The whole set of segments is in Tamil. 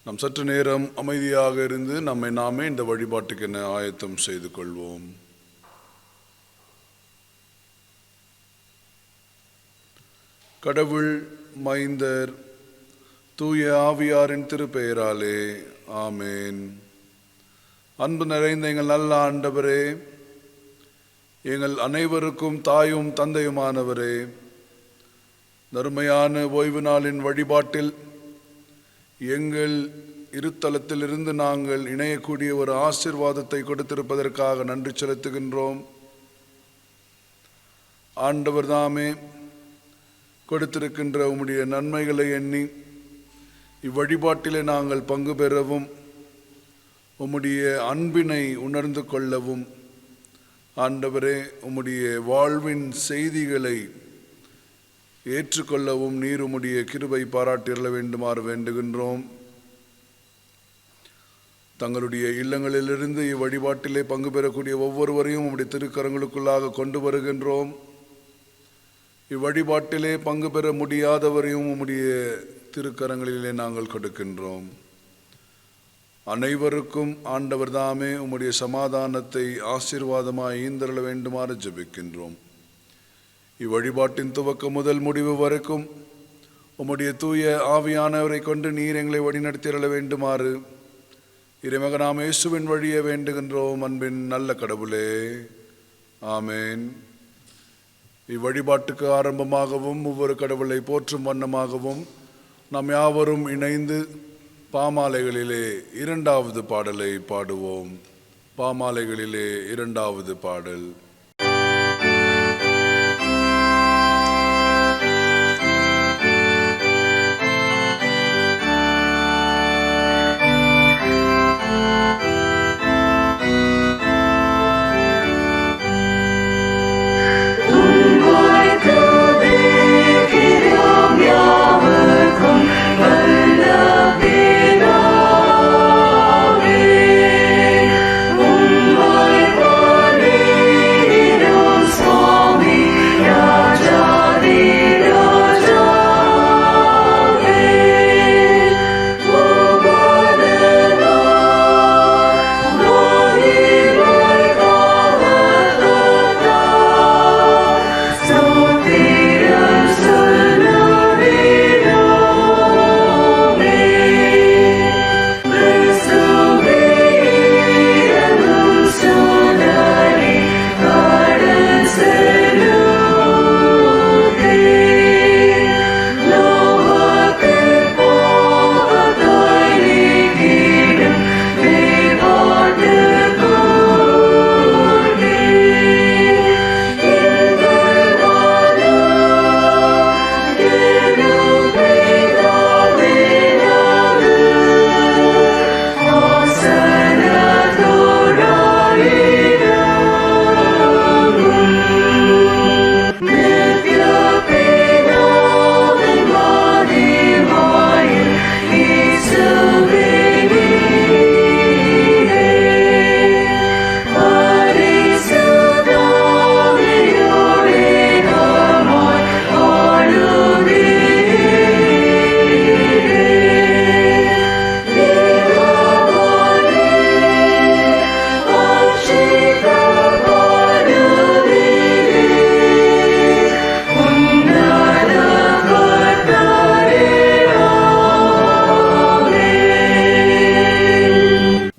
நாம் சற்று நேரம் அமைதியாக இருந்து நம்மை நாமே இந்த வழிபாட்டுக்கென ஆயத்தம் செய்து கொள்வோம். கடவுள் மைந்தர் தூய ஆவியாரின் திருப்பெயராலே ஆமேன். அன்பு நிறைந்த எங்கள் நல்ல ஆண்டவரே, எங்கள் அனைவருக்கும் தாயும் தந்தையுமானவரே, நறுமையான ஓய்வு நாளின் வழிபாட்டில் எங்கள் இருத்தலத்திலிருந்து நாங்கள் இணையக்கூடிய ஒரு ஆசீர்வாதத்தை கொடுத்திருப்பதற்காக நன்றி செலுத்துகின்றோம். ஆண்டவர் தாமே கொடுத்திருக்கின்ற உம்முடைய நன்மைகளை எண்ணி இவ்வழிபாட்டிலே நாங்கள் பங்கு பெறவும் உம்முடைய அன்பினை உணர்ந்து கொள்ளவும், ஆண்டவரே உம்முடைய வாழ்வின் செய்திகளை ஏற்றுக்கொள்ளவும் நீர் உம்முடைய கிருபை பாராட்டிட வேண்டுமாறு வேண்டுகின்றோம். தங்களுடைய இல்லங்களிலிருந்து இவ்வழிபாட்டிலே பங்கு பெறக்கூடிய ஒவ்வொருவரையும் உம்முடைய திருக்கரங்களுக்குள்ளாக கொண்டு வருகின்றோம். இவ்வழிபாட்டிலே பங்கு பெற முடியாதவரையும் உம்முடைய திருக்கரங்களிலே நாங்கள் கொடுக்கின்றோம். அனைவருக்கும் ஆண்டவர் தாமே உம்முடைய சமாதானத்தை ஆசீர்வாதமாய் ஈந்தருள வேண்டுமாறு ஜெபிக்கின்றோம். இவ்வழிபாட்டின் துவக்கம் முதல் முடிவு வரைக்கும் உம்முடைய தூய ஆவியானவரை கொண்டு நீர் எங்களை வழிநடத்திட வேண்டுமாறு இறைமகனாம் இயேசுவின் வழியே வேண்டுகின்றோம். அன்பின் நல்ல கடவுளே, ஆமேன். இவ்வழிபாட்டுக்கு ஆரம்பமாகவும் ஒவ்வொரு கடவுளை போற்றும் வண்ணமாகவும் நாம் யாவரும் இணைந்து பாமாலைகளிலே இரண்டாவது பாடலை பாடுவோம். பாமாலைகளிலே இரண்டாவது பாடல்.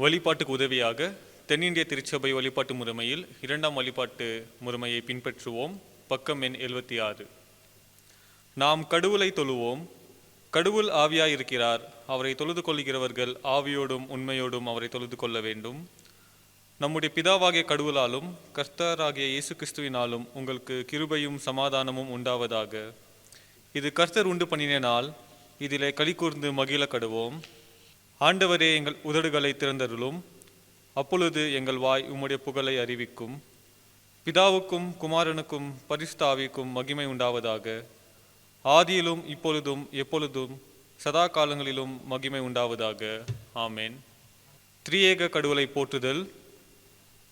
வழிபாட்டுக்கு உதவியாக தென்னிந்திய திருச்சபை வழிபாட்டு முறைமையில் இரண்டாம் வழிபாட்டு முறைமையை பின்பற்றுவோம். பக்கம் எண் 76. நாம் கடவுளை தொழுவோம். கடவுள் ஆவியாயிருக்கிறார். அவரை தொழுது கொள்கிறவர்கள் ஆவியோடும் உண்மையோடும் அவரை தொழுது கொள்ள வேண்டும். நம்முடைய பிதாவாகிய கடவுளாலும் கர்த்தராகிய இயேசு கிறிஸ்துவினாலும் உங்களுக்கு கிருபையும் சமாதானமும் உண்டாவதாக. இது கர்த்தர் உண்டு பண்ணின நாள், இதிலே களி கூர்ந்து மகிழ கடுவோம். ஆண்டவரே, எங்கள் உதடுகளை திறந்தருளும். அப்பொழுது எங்கள் வாய் உம்முடைய புகழை அறிவிக்கும். பிதாவுக்கும் குமாரனுக்கும் பரிசுத்த ஆவிக்கும் மகிமை உண்டாவதாக. ஆதியிலும் இப்பொழுதும் எப்பொழுதும் சதா காலங்களிலும் மகிமை உண்டாவதாக. ஆமேன். திரியேக கடவுளை போற்றுதல்.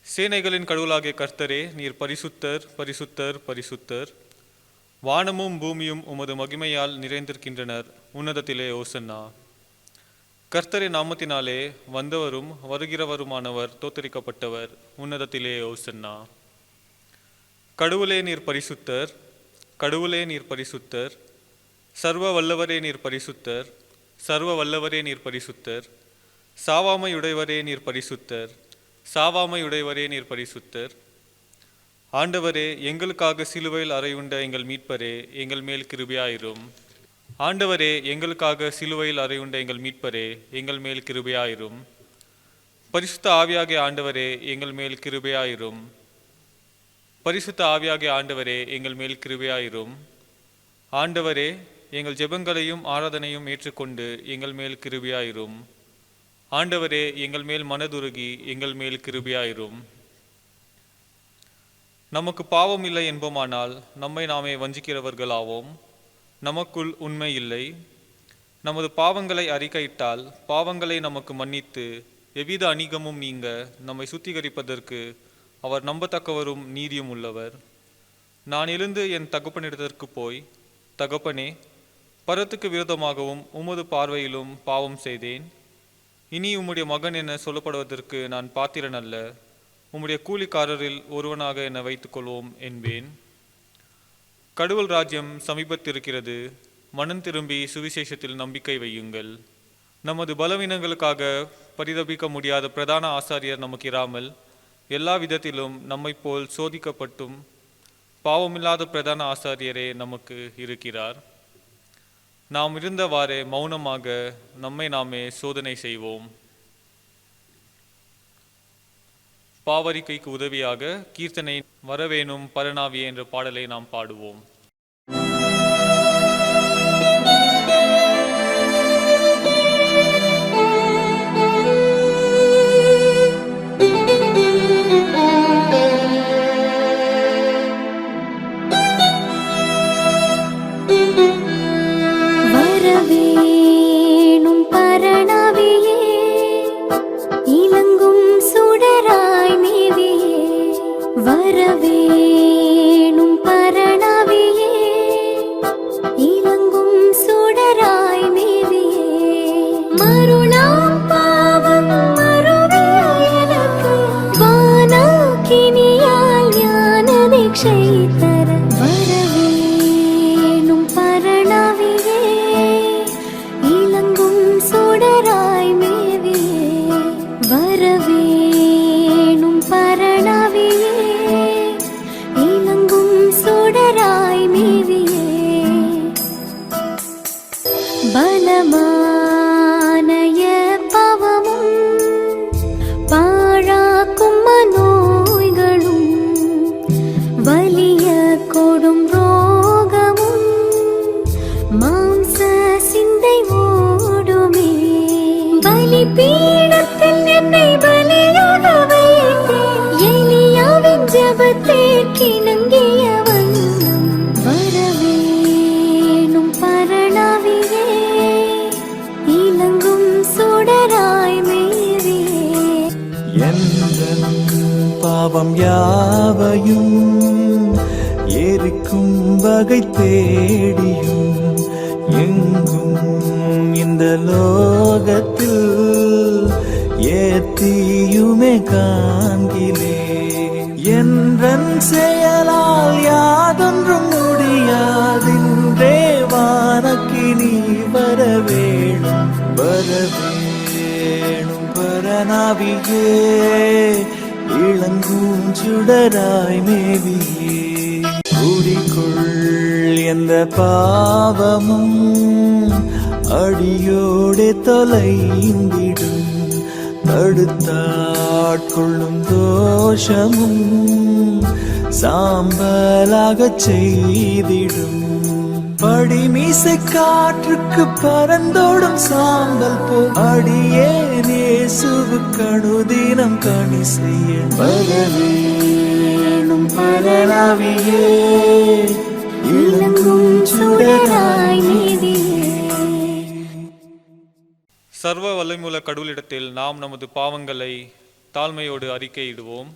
சேனைகளின் கடவுளாகிய கர்த்தரே, நீர் பரிசுத்தர், பரிசுத்தர், பரிசுத்தர். வானமும் பூமியும் உமது மகிமையால் நிறைந்திருக்கின்றனர். உன்னதத்திலே ஓசன்னா. கர்த்தரின் நாமத்தினாலே வந்தவரும் வருகிறவருமானவர் தோத்தரிக்கப்பட்டவர். உன்னதத்திலே ஓசன்னா. கடவுளே நீர் பரிசுத்தர், கடவுளே நீர் பரிசுத்தர், சர்வ வல்லவரே நீர் பரிசுத்தர், சர்வ வல்லவரே நீர் பரிசுத்தர், சாவாமையுடையவரே நீர் பரிசுத்தர், சாவாமையுடையவரே நீர் பரிசுத்தர். ஆண்டவரே, எங்களுக்காக சிலுவையில் அறையுண்ட எங்கள் மீட்பரே, எங்கள் மேல் கிருபையாயிரும். ஆண்டவரே, எங்களுக்காக சிலுவையில் அறையுண்ட எங்கள் மீட்பரே, எங்கள் மேல் கிருபையாயிரும். பரிசுத்த ஆவியாகிய ஆண்டவரே, எங்கள் மேல் கிருபையாயிரும். பரிசுத்த ஆவியாகிய ஆண்டவரே, எங்கள் மேல் கிருபையாயிரும். ஆண்டவரே, எங்கள் ஜெபங்களையும் ஆராதனையும் ஏற்றுக்கொண்டு எங்கள் மேல் கிருபையாயிரும். ஆண்டவரே, எங்கள் மேல் மனதுருகி எங்கள் மேல் கிருபையாயிரும். நமக்கு பாவம் இல்லை என்போமானால் நம்மை நாமே வஞ்சிக்கிறவர்களாவோம். நமக்குள் உண்மை இல்லை. நமது பாவங்களை அறிக்கையிட்டால் பாவங்களை நமக்கு மன்னித்து எவ்வித அநீகமும் நீங்க நம்மை சுத்திகரிப்பதற்கு அவர் நம்பத்தக்கவரும் நீதியும் உள்ளவர். நான் எழுந்து என் தகப்பனிடத்திற்கு போய், தகப்பனே, பரத்துக்கு விரோதமாகவும் உமது பார்வையிலும் பாவம் செய்தேன். இனி உம்முடைய மகன் என சொல்லப்படுவதற்கு நான் பாத்திரன் அல்ல. உம்முடைய கூலிக்காரரில் ஒருவனாக என்னை வைத்துக்கொள்வோம் என்பேன். கடவுள் ராஜ்யம் சமீபத்திருக்கிறது. மனம் திரும்பி சுவிசேஷத்தில் நம்பிக்கை வையுங்கள். நமது பலவீனங்களுக்காக பரிதபிக்க முடியாத பிரதான ஆசாரியர் நமக்கு இராமல் எல்லா விதத்திலும் நம்மை போல் சோதிக்கப்பட்டும் பாவமில்லாத பிரதான ஆசாரியரே நமக்கு இருக்கிறார். நாம் இருந்தவாறே மௌனமாக நம்மை நாமே சோதனை செய்வோம். பாவரிக்கைக்கு உதவியாக கீர்த்தனை வரவேணும் பரநாவியே என்ற பாடலை நாம் பாடுவோம். பாவம் யாவையும் எரிக்கும் வகை தேடியும் எங்கும் இந்த லோகத்தில் ஏத்தியுமே காண்கிலே. என்றன் செயலால் யாதொன்றும் முடியாதின்றே வானக்கினி வரவேணும் வரவேணும் பரநாவியே இளங்கூஞ்சுடராய் மேவியே. குடிக்குள் எந்த பாவமும் அடியோடே தொலைந்திடும். தடுத்தாட்கொள்ளும் தோஷமும் சாம்பலாகச் செய்திடும். படிமீசை காற்றுக்கு பறந்தோடும் சாம்பல் போ அடியே இயேசுவுக்கு அனுதினம் கனி செய்ய வரவேணும் பரநாவியே இளங்கும் சுடராய் நீதியே. சர்வ வல்லமையுள்ள கடவுளிடத்தில் நாம் நமது பாவங்களை தாழ்மையோடு அறிக்கையிடுவோம்.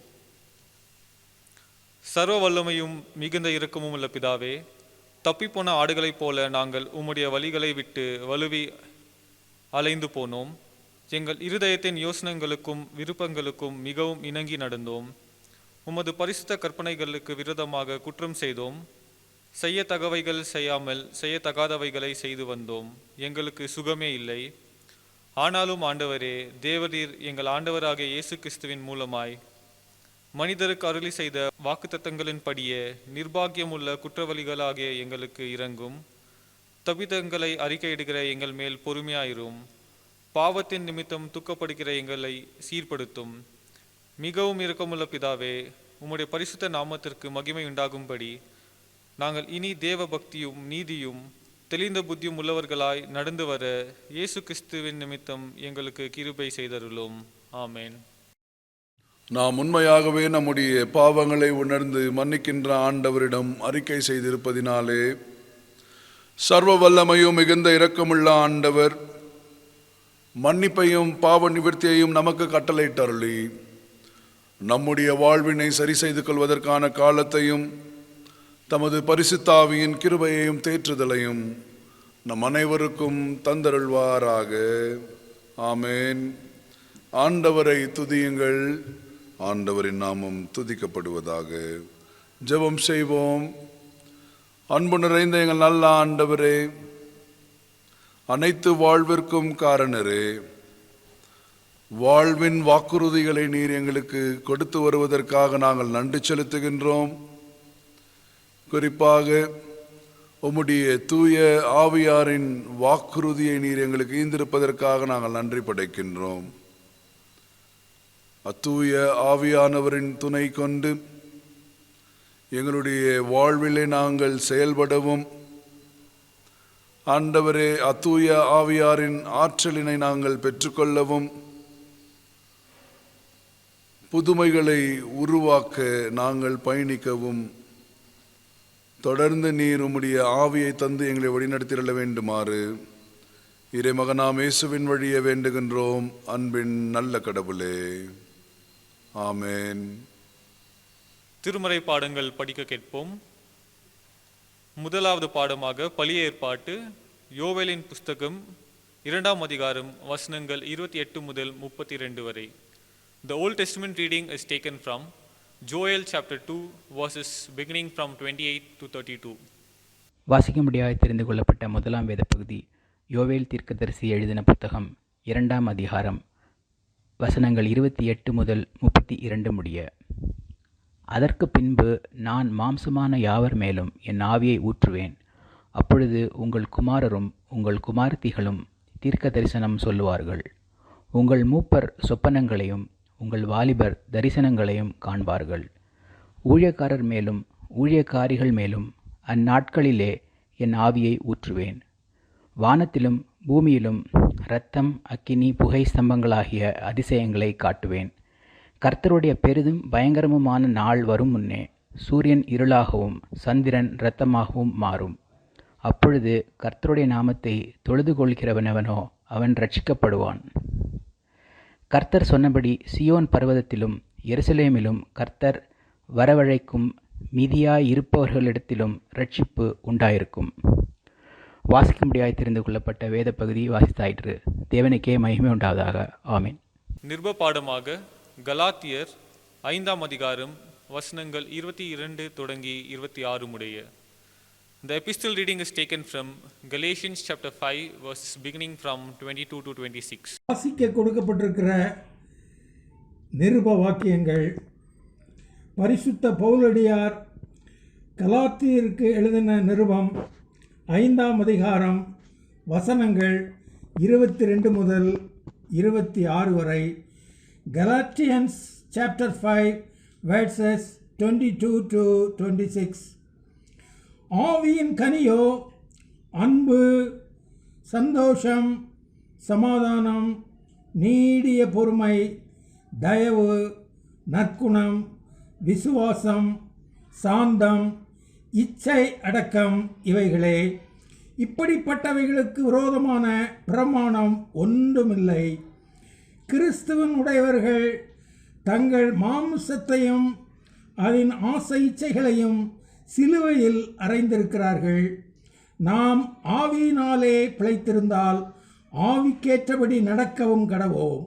சர்வ வல்லமையும் மிகுந்த இரக்கமும் உள்ள பிதாவே, தப்பிப்போன ஆடுகளைப் போல நாங்கள் உம்முடைய வழிகளை விட்டு வலுவி அலைந்து போனோம். எங்கள் இருதயத்தின் யோசனைகளுக்கும் விருப்பங்களுக்கும் மிகவும் இணங்கி நடந்தோம். உமது பரிசுத்த கற்பனைகளுக்கு விரோதமாக குற்றம் செய்தோம். செய்யத்தகவைகள் செய்யாமல் செய்யத்தகாதவைகளை செய்து வந்தோம். எங்களுக்கு சுகமே இல்லை. ஆனாலும் ஆண்டவரே, தேவரீர் எங்கள் ஆண்டவராகிய இயேசு கிறிஸ்துவின் மூலமாய் மனிதருக்கு அருளி செய்த வாக்குத்தத்தங்களின்படியே நிர்பாக்கியமுள்ள குற்றவாளிகளாகிய எங்களுக்கு இரங்கும். தபிதங்களை அறிக்கையிடுகிற எங்கள் மேல் பொறுமையாயிரும். பாவத்தின் நிமித்தம் தூக்கப்படுகிற எங்களை சீர்படுத்தும். மிகவும் இரக்கமுள்ள பிதாவே, உம்முடைய பரிசுத்த நாமத்திற்கு மகிமை உண்டாகும்படி நாங்கள் இனி தேவ பக்தியும் நீதியும் தெளிந்த புத்தியும் உள்ளவர்களாய் நடந்து வர இயேசு கிறிஸ்துவின் நிமித்தம் எங்களுக்கு கிருபை செய்தருளும். ஆமேன். நாம் உண்மையாகவே நம்முடைய பாவங்களை உணர்ந்து மன்னிக்கின்ற ஆண்டவரிடம் அறிக்கை செய்திருப்பதினாலே சர்வ வல்லமையும் மிகுந்த இரக்கமுள்ள ஆண்டவர் மன்னிப்பையும் பாவ நிவர்த்தியையும் நமக்கு கட்டளையிட்டருளி நம்முடைய வாழ்வினை சரி செய்து கொள்வதற்கான காலத்தையும் தமது பரிசுத்தாவியின் கிருபையையும் தேற்றுதலையும் நம் அனைவருக்கும் தந்தருள்வாராக. ஆமேன். ஆண்டவரை துதியுங்கள். ஆண்டவரின் நாமம் துதிக்கப்படுவதாக. ஜெபம் செய்வோம். அன்பு நிறைந்த எங்கள் நல்ல ஆண்டவரே, அனைத்து வாழ்விற்கும் காரணரே, வாழ்வின் வாக்குறுதிகளை நீர் எங்களுக்கு கொடுத்து வருவதற்காக நாங்கள் நன்றி செலுத்துகின்றோம். குறிப்பாக உம்முடைய தூய ஆவியாரின் வாக்குறுதியை நீர் எங்களுக்கு ஈந்திருப்பதற்காக நாங்கள் நன்றி படைக்கின்றோம். அத்தூய ஆவியானவரின் துணை கொண்டு எங்களுடைய வாழ்விலே நாங்கள் செயல்படவும், ஆண்டவரே, அத்தூய ஆவியாரின் ஆற்றலினை நாங்கள் பெற்றுக்கொள்ளவும், புதுமைகளை உருவாக்க நாங்கள் பயணிக்கவும் தொடர்ந்து நீர் உம்முடைய ஆவியை தந்து எங்களை வழிநடத்திட வேண்டுமாறு இறைமகனாம் இயேசுவின் வழியே வேண்டுகின்றோம். அன்பின் நல்ல கடவுளே. ஆமேன். திருமறை பாடங்கள் படிக்க கேட்போம். முதலாவது பாடமாக பழைய ஏற்பாட்டு யோவேலின் புஸ்தகம் 2ஆம் அதிகாரம் வசனங்கள் 28 முதல் 32 வரை. The Old Testament reading is taken from Joel chapter 2 verses beginning from 28 to 32. வாசிக்கும்படியாக தெரிந்து கொள்ளப்பட்ட முதலாம் வேத பகுதி யோவேல் தீர்க்கதரிசி எழுதின புத்தகம் 2ஆம் அதிகாரம் வசனங்கள் 28 முதல் 32 முடிய. அதற்கு பின்பு நான் மாம்சமான யாவர் மேலும் என் ஆவியை ஊற்றுவேன். அப்பொழுது உங்கள் குமாரரும் உங்கள் குமாரத்திகளும் தீர்க்க தரிசனம் சொல்லுவார்கள். உங்கள் மூப்பர் சொப்பனங்களையும் உங்கள் வாலிபர் தரிசனங்களையும் காண்பார்கள். ஊழியக்காரர் மேலும் ஊழியக்காரிகள் மேலும் அந்நாட்களிலே என் ஆவியை ஊற்றுவேன். வானத்திலும் பூமியிலும் இரத்தம், அக்கினி, புகை ஸ்தம்பங்களாகிய அதிசயங்களை காட்டுவேன். கர்த்தருடைய பெரிதும் பயங்கரமுமான நாள் வரும் முன்னே சூரியன் இருளாகவும் சந்திரன் இரத்தமாகவும் மாறும். அப்பொழுது கர்த்தருடைய நாமத்தை தொழுது கொள்கிறவனவனோ அவன் ரட்சிக்கப்படுவான். கர்த்தர் சொன்னபடி சியோன் பர்வதத்திலும் எருசலேமிலும் கர்த்தர் வரவழைக்கும் மீதியாயிருப்பவர்களிடத்திலும் ரட்சிப்பு உண்டாயிருக்கும். வாசிக்கும்படியாய் தெரிந்து கொள்ளப்பட்ட வேத பகுதி வாசித்தாயிற்று. தேவனுக்கே மகிமை உண்டாவதாக. ஆமீன். நிருப பாடமாக கலாத்தியர் 5ஆம் அதிகாரம் வசனங்கள் 22 தொடங்கி 26 முடிய. The epistle reading is taken from Galatians chapter 5 verses beginning from 22 to 26. வாசிக்க கொடுக்கப்பட்டிருக்கிற நிருப வாக்கியங்கள் பரிசுத்த பவுலடியார் கலாத்தியருக்கு எழுதின நிருபம் 5ஆம் அதிகாரம் வசனங்கள் 22 முதல் 26 வரை. Galatians chapter 5 verses 22 to 26. ஆவியின் கனியோ அன்பு, சந்தோஷம், சமாதானம், நீடிய பொறுமை, தயவு, நற்குணம், விசுவாசம், சாந்தம், இச்சை அடக்கம் இவைகளே. இப்படிப்பட்டவைகளுக்கு விரோதமான பிரமாணம் ஒன்றுமில்லை. கிறிஸ்துவின் உடையவர்கள் தங்கள் மாம்சத்தையும் அதன் ஆசை இச்சைகளையும் சிலுவையில் அறைந்திருக்கிறார்கள். நாம் ஆவியினாலே பிழைத்திருந்தால் ஆவிக்கேற்றபடி நடக்கவும் கடவோம்.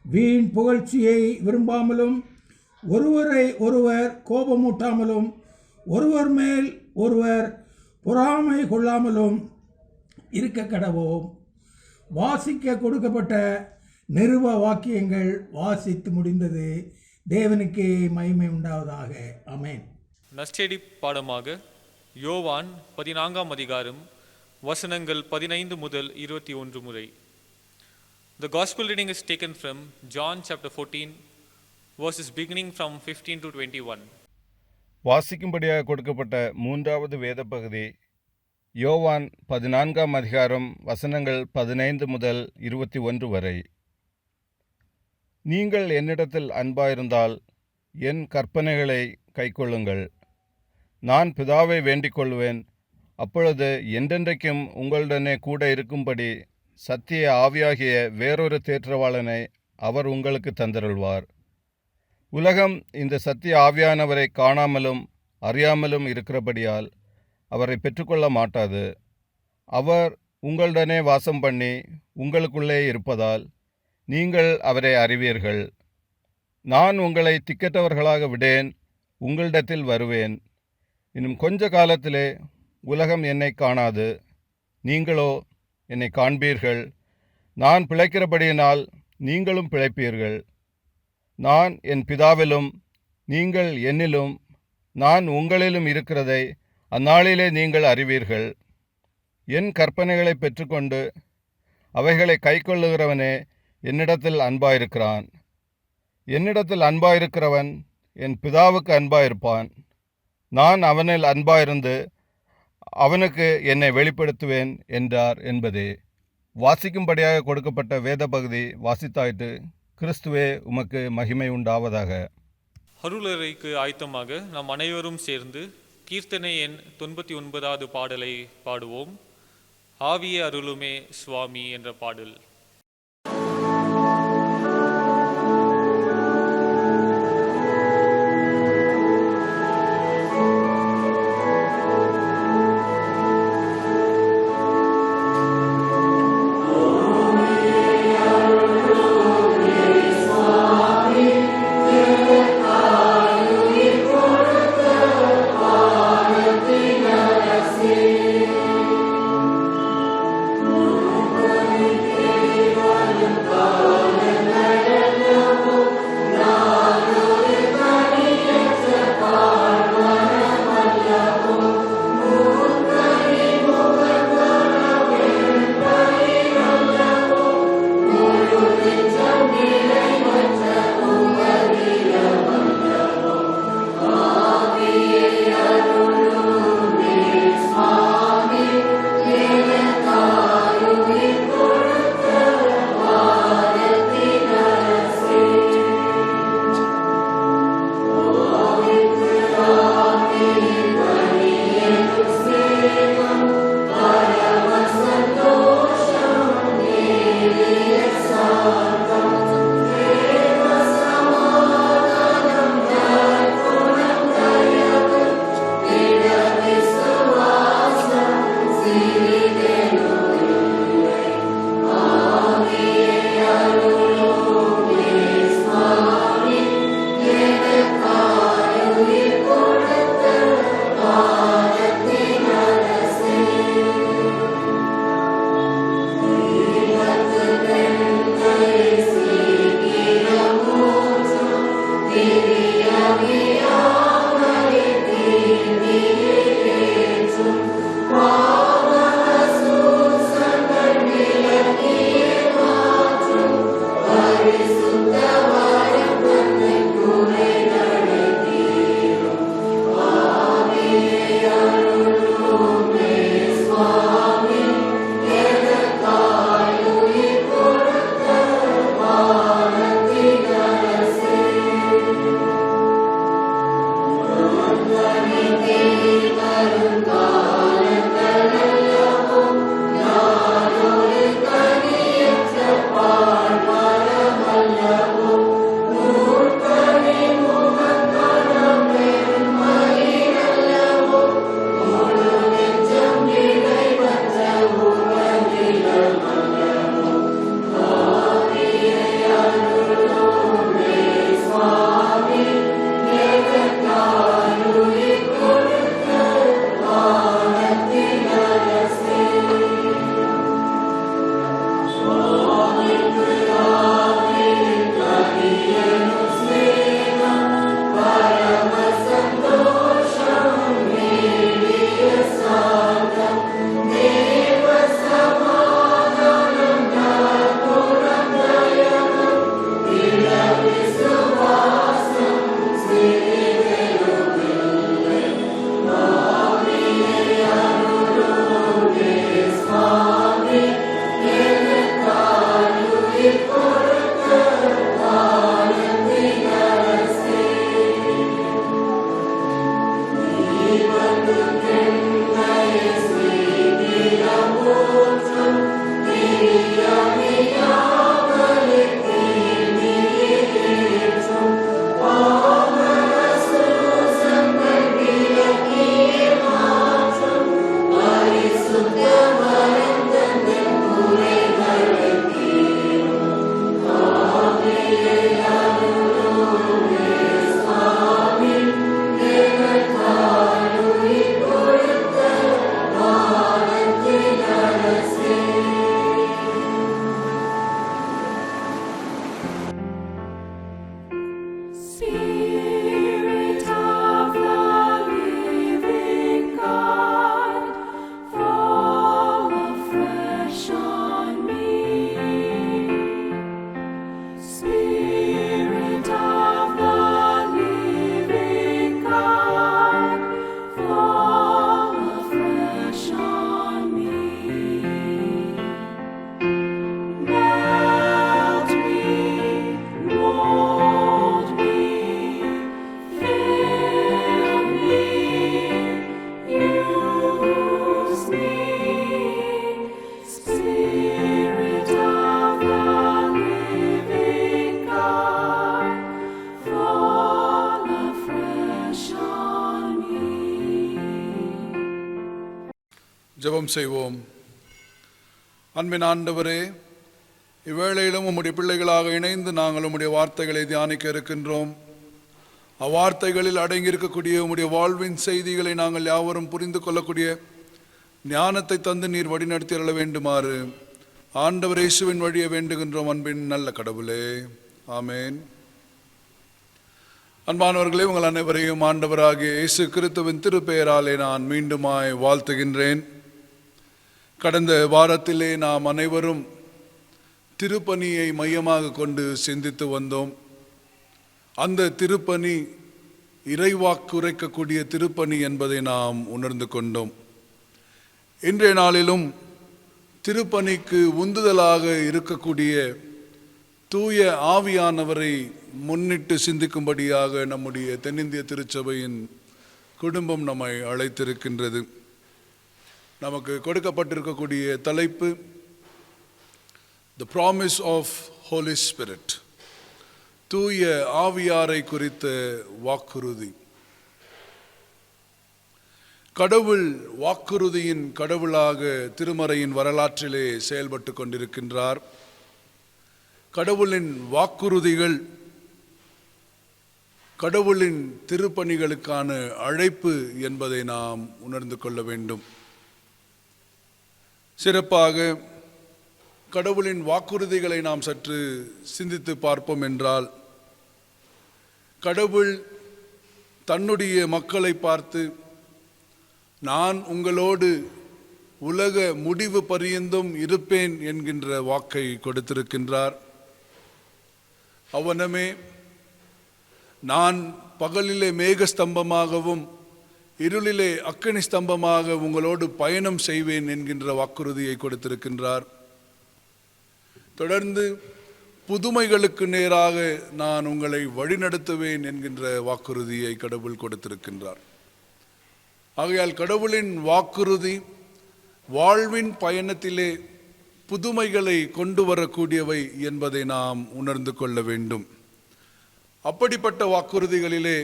வீண் புகழ்ச்சியை விரும்பாமலும் ஒருவரை ஒருவர் கோபமூட்டாமலும் ஒருவர் மேல் ஒருவர் பொறாமை கொள்ளாமலும் இருக்க கடவோம். வாசிக்க கொடுக்கப்பட்ட நிருப வாக்கியங்கள் வாசித்து முடிந்தது. தேவனுக்கே மகிமை உண்டாவதாக. ஆமென். நற்செய்தி பாடமாக யோவான் 14ஆம் அதிகாரம் வசனங்கள் 15 முதல் 21 முறை. The gospel reading is taken from John chapter 14 verses beginning from 15 to 21. வாசிக்கும்படியாக கொடுக்கப்பட்ட மூன்றாவது வேத பகுதி யோவான் 14ஆம் அதிகாரம் வசனங்கள் 15 முதல் 21 வரை. நீங்கள் என்னிடத்தில் அன்பாயிருந்தால் என் கற்பனைகளை கைக்கொள்ளுங்கள். நான் பிதாவை வேண்டிக் கொள்வேன், அப்பொழுது என்றென்றைக்கும் உங்களுடனே கூட இருக்கும்படி சத்திய ஆவியாகிய வேறொரு தேற்றவாளனை அவர் உங்களுக்கு தந்தருள்வார். உலகம் இந்த சத்திய ஆவியானவரை காணாமலும் அறியாமலும் இருக்கிறபடியால் அவரை பெற்றுக்கொள்ள மாட்டாது. அவர் உங்களுடனே வாசம் பண்ணி உங்களுக்குள்ளே இருப்பதால் நீங்கள் அவரை அறிவீர்கள். நான் உங்களை திக்கற்றவர்களாக விடேன், உங்களிடத்தில் வருவேன். இன்னும் கொஞ்ச காலத்திலே உலகம் என்னை காணாது, நீங்களோ என்னை காண்பீர்கள். நான் பிழைக்கிறபடியினால் நீங்களும் பிழைப்பீர்கள். நான் என் பிதாவிலும் நீங்கள் என்னிலும் நான் உங்களிலும் இருக்கிறதை அந்நாளிலே நீங்கள் அறிவீர்கள். என் கற்பனைகளை பெற்றுக்கொண்டு அவைகளை கைக்கொள்ளுகிறவனே என்னிடத்தில் அன்பாயிருக்கிறான். என்னிடத்தில் அன்பாயிருக்கிறவன் என் பிதாவுக்கு அன்பாயிருப்பான். நான் அவனில் அன்பாயிருந்து அவனுக்கு என்னை வெளிப்படுத்துவேன் என்றார் என்பதே. வாசிக்கும்படியாக கொடுக்கப்பட்ட வேத பகுதி வாசித்தாயிற்று. கிறிஸ்துவே உமக்கு மகிமை உண்டாவதாக. அருளறைக்கு ஆயத்தமாக நாம் அனைவரும் சேர்ந்து கீர்த்தனை எண் 99வது பாடலை பாடுவோம். ஆவியே அருளுமே சுவாமி என்ற பாடல். Amen. ஜெபம் செய்வோம். அன்பின் ஆண்டவரே, இவ்வேளையிலும் உம்முடைய பிள்ளைகளாக இணைந்து நாங்கள் உம்முடைய வார்த்தைகளை தியானிக்க இருக்கின்றோம். அவ்வார்த்தைகளில் அடங்கியிருக்கக்கூடிய உம்முடைய வாழ்வின் செய்திகளை நாங்கள் யாவரும் புரிந்து கொள்ளக்கூடிய ஞானத்தை தந்து நீர் வழிநடத்தி அருள வேண்டுமாறு ஆண்டவர் இயேசுவின் வழியை வேண்டுகின்றோம். அன்பின் நல்ல கடவுளே, ஆமேன். அன்பானவர்களே, உங்கள் அனைவரையும் ஆண்டவராகிய இயேசு கிறிஸ்துவின் திருப்பெயராலே நான் மீண்டுமாய் வாழ்த்துகின்றேன். கடந்த வாரத்திலே நாம் அனைவரும் திருப்பணியை மையமாக கொண்டு சிந்தித்து வந்தோம். அந்த திருப்பணி இறைவாக்குரைக்கக்கூடிய திருப்பணி என்பதை நாம் உணர்ந்து கொண்டோம். இன்றைய நாளிலும் திருப்பணிக்கு உந்துதலாக இருக்கக்கூடிய தூய ஆவியானவரை முன்னிட்டு சிந்திக்கும்படியாக நம்முடைய தென்னிந்திய திருச்சபையின் குடும்பம் நம்மை அழைத்திருக்கின்றது. நமக்கு கொடுக்கப்பட்டிருக்கக்கூடிய தலைப்பு The Promise of Holy Spirit, தூய ஆவியாரை குறித்த வாக்குறுதி. கடவுள் வாக்குறுதியின் கடவுளாக திருமறையின் வரலாற்றிலே செயல்பட்டு கொண்டிருக்கின்றார். கடவுளின் வாக்குறுதிகள் கடவுளின் திருப்பணிகளுக்கான அழைப்பு என்பதை நாம் உணர்ந்து கொள்ள வேண்டும். சிறப்பாக கடவுளின் வாக்குறுதிகளை நாம் சற்று சிந்தித்து பார்ப்போம் என்றால், கடவுள் தன்னுடைய மக்களை பார்த்து, நான் உங்களோடு உலக முடிவு பரியந்தும் இருப்பேன் என்கின்ற வாக்கை கொடுத்திருக்கின்றார். அவனமே, நான் பகலிலே மேகஸ்தம்பமாகவும் இருளிலே அக்கினி ஸ்தம்பமாக உங்களோடு பயணம் செய்வேன் என்கின்ற வாக்குறுதியை கொடுத்திருக்கின்றார். தொடர்ந்து புதுமைகளுக்கு நேராக நான் உங்களை வழிநடத்துவேன் என்கின்ற வாக்குறுதியை கடவுள் கொடுத்திருக்கின்றார். ஆகையால் கடவுளின் வாக்குறுதி வாழ்வின் பயணத்திலே புதுமைகளை கொண்டு வரக்கூடியவை என்பதை நாம் உணர்ந்து கொள்ள வேண்டும். அப்படிப்பட்ட வாக்குறுதிகளிலே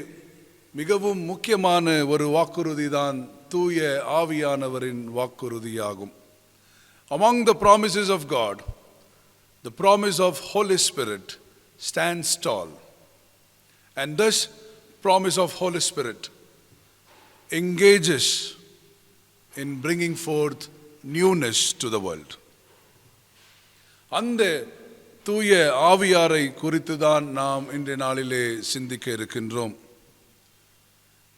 மிகவும் முக்கியமான ஒரு வாக்குறுதி தான் தூய ஆவியானவரின் வாக்குறுதியாகும். Among the promises of God, the promise of Holy Spirit stands tall. And this promise of Holy Spirit engages in bringing forth newness to the world. அந்த தூய ஆவியாரை குறித்து தான் நாம் இன்றைய நாளிலே சிந்திக்க இருக்கின்றோம்.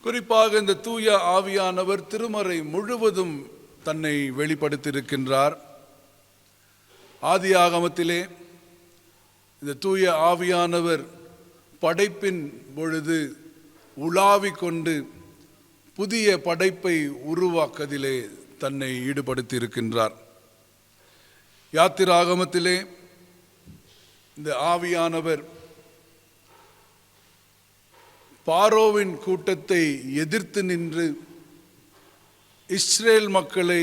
குறிப்பாக இந்த தூய ஆவியானவர் திருமறை முழுவதும் தன்னை வெளிப்படுத்தியிருக்கின்றார். ஆதியாகமத்திலே இந்த தூய ஆவியானவர் படைப்பின் பொழுது உலாவிக் கொண்டு புதிய படைப்பை உருவாக்குவதிலே தன்னை ஈடுபடுத்தி இருக்கின்றார். யாத்திராகமத்திலே இந்த ஆவியானவர் பாரோவின் கூட்டத்தை எதிர்த்து நின்று இஸ்ரேல் மக்களை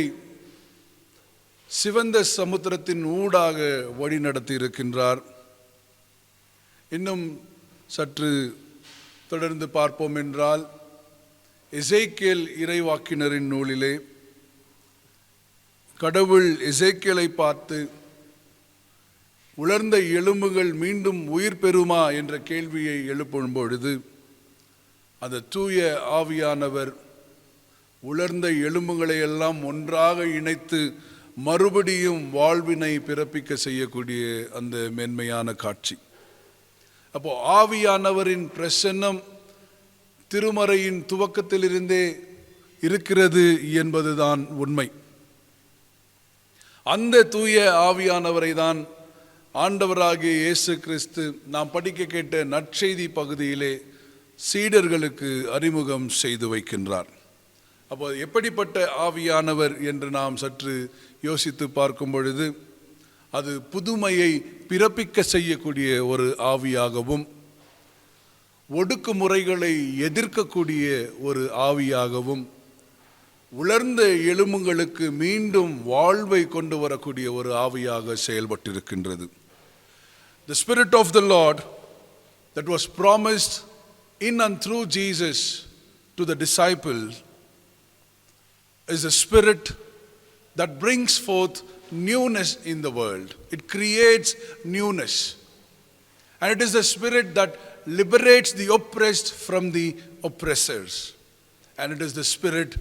சிவந்த சமுத்திரத்தின் ஊடாக வழி நடத்தி இருக்கின்றார். இன்னும் சற்று தொடர்ந்து பார்ப்போம் என்றால், எசேக்கியேல் இறைவாக்கினரின் நூலிலே கடவுள் எசேக்கியேலை பார்த்து, உலர்ந்த எலும்புகள் மீண்டும் உயிர் பெறுமா என்ற கேள்வியை எழுப்பும் பொழுது, அந்த தூய ஆவியானவர் உலர்ந்த எலும்புகளை எல்லாம் ஒன்றாக இணைத்து மறுபடியும் வாழ்வினை பிறப்பிக்க செய்யக்கூடிய அந்த மென்மையான காட்சி. அப்போ ஆவியானவரின் பிரசன்னம் திருமறையின் துவக்கத்திலிருந்தே இருக்கிறது என்பதுதான் உண்மை. அந்த தூய ஆவியானவரை தான் ஆண்டவராகிய இயேசு கிறிஸ்து நாம் படிக்க கேட்ட நற்செய்தி பகுதியிலே சீடர்களுக்கு அறிமுகம் செய்து வைக்கின்றார். அப்போ எப்படிப்பட்ட ஆவியானவர் என்று நாம் சற்று யோசித்து பார்க்கும் பொழுது, அது புதுமையை பிறப்பிக்க செய்யக்கூடிய ஒரு ஆவியாகவும், ஒடுக்குமுறைகளை எதிர்க்கக்கூடிய ஒரு ஆவியாகவும், உலர்ந்த எலும்புகளுக்கு மீண்டும் வாழ்வை கொண்டு வரக்கூடிய ஒரு ஆவியாக செயல்பட்டிருக்கின்றது. The Spirit of the Lord that was promised in and through Jesus to the disciples is a spirit that brings forth newness in the world. It creates newness. And it is the Spirit that liberates the oppressed from the oppressors. And it is the Spirit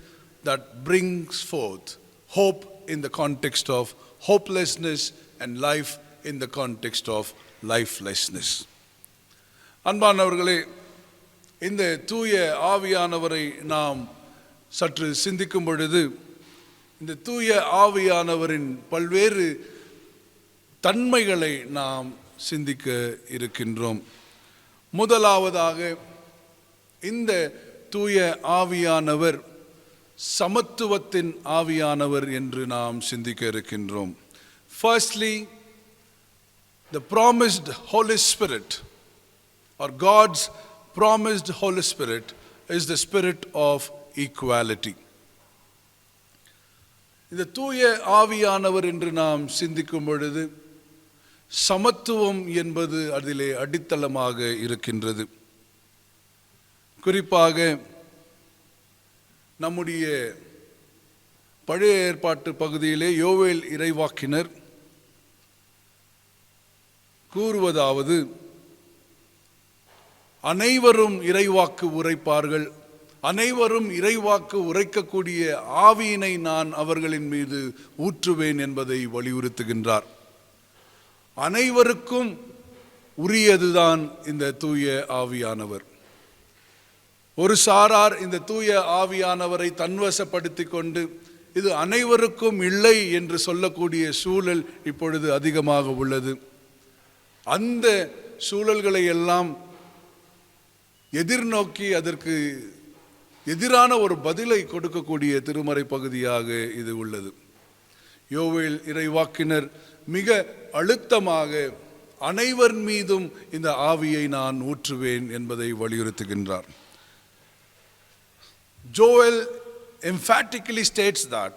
that brings forth hope in the context of hopelessness and life in the context of lifelessness. அன்பானவர்களே, இந்த தூய ஆவியானவரை நாம் சற்று சிந்திக்கும் பொழுது இந்த தூய ஆவியானவரின் பல்வேறு தன்மைகளை நாம் சிந்திக்க இருக்கின்றோம். முதலாவதாக இந்த தூய ஆவியானவர் சமத்துவத்தின் ஆவியானவர் என்று நாம் சிந்திக்க இருக்கின்றோம். Firstly, the promised Holy Spirit or God's promised Holy Spirit is the spirit of equality. இந்த தூய ஆவியானவர் என்று நாம் சிந்திக்கும் பொழுது சமத்துவம் என்பது அதிலே அடித்தளமாக இருக்கின்றது. குறிப்பாக நம்முடைய பழைய ஏற்பாட்டு பகுதியிலே யோவேல் இறைவாக்கினர் கூறுவதாவது, அனைவரும் இறைவாக்கு உரைப்பார்கள், அனைவரும் இறைவாக்கு உரைக்கக்கூடிய ஆவியினை நான் அவர்களின் மீது ஊற்றுவேன் என்பதை வலியுறுத்துகின்றார். அனைவருக்கும் உரியதுதான் இந்த தூய ஆவியானவர். ஒரு சாரார் இந்த தூய ஆவியானவரை தன்வசப்படுத்தி கொண்டு இது அனைவருக்கும் இல்லை என்று சொல்லக்கூடிய சூழல் இப்பொழுது அதிகமாக உள்ளது. அந்த சூழல்களை எல்லாம் எதிர்நோக்கி அதற்கு எதிரான ஒரு பதிலை கொடுக்கக்கூடிய திருமறை பகுதியாக இது உள்ளது. யோவேல் இறைவாக்கினர் மிக அழுத்தமாக அனைவர் மீதும் இந்த ஆவியை நான் ஊற்றுவேன் என்பதை வலியுறுத்துகின்றார். Joel emphatically states that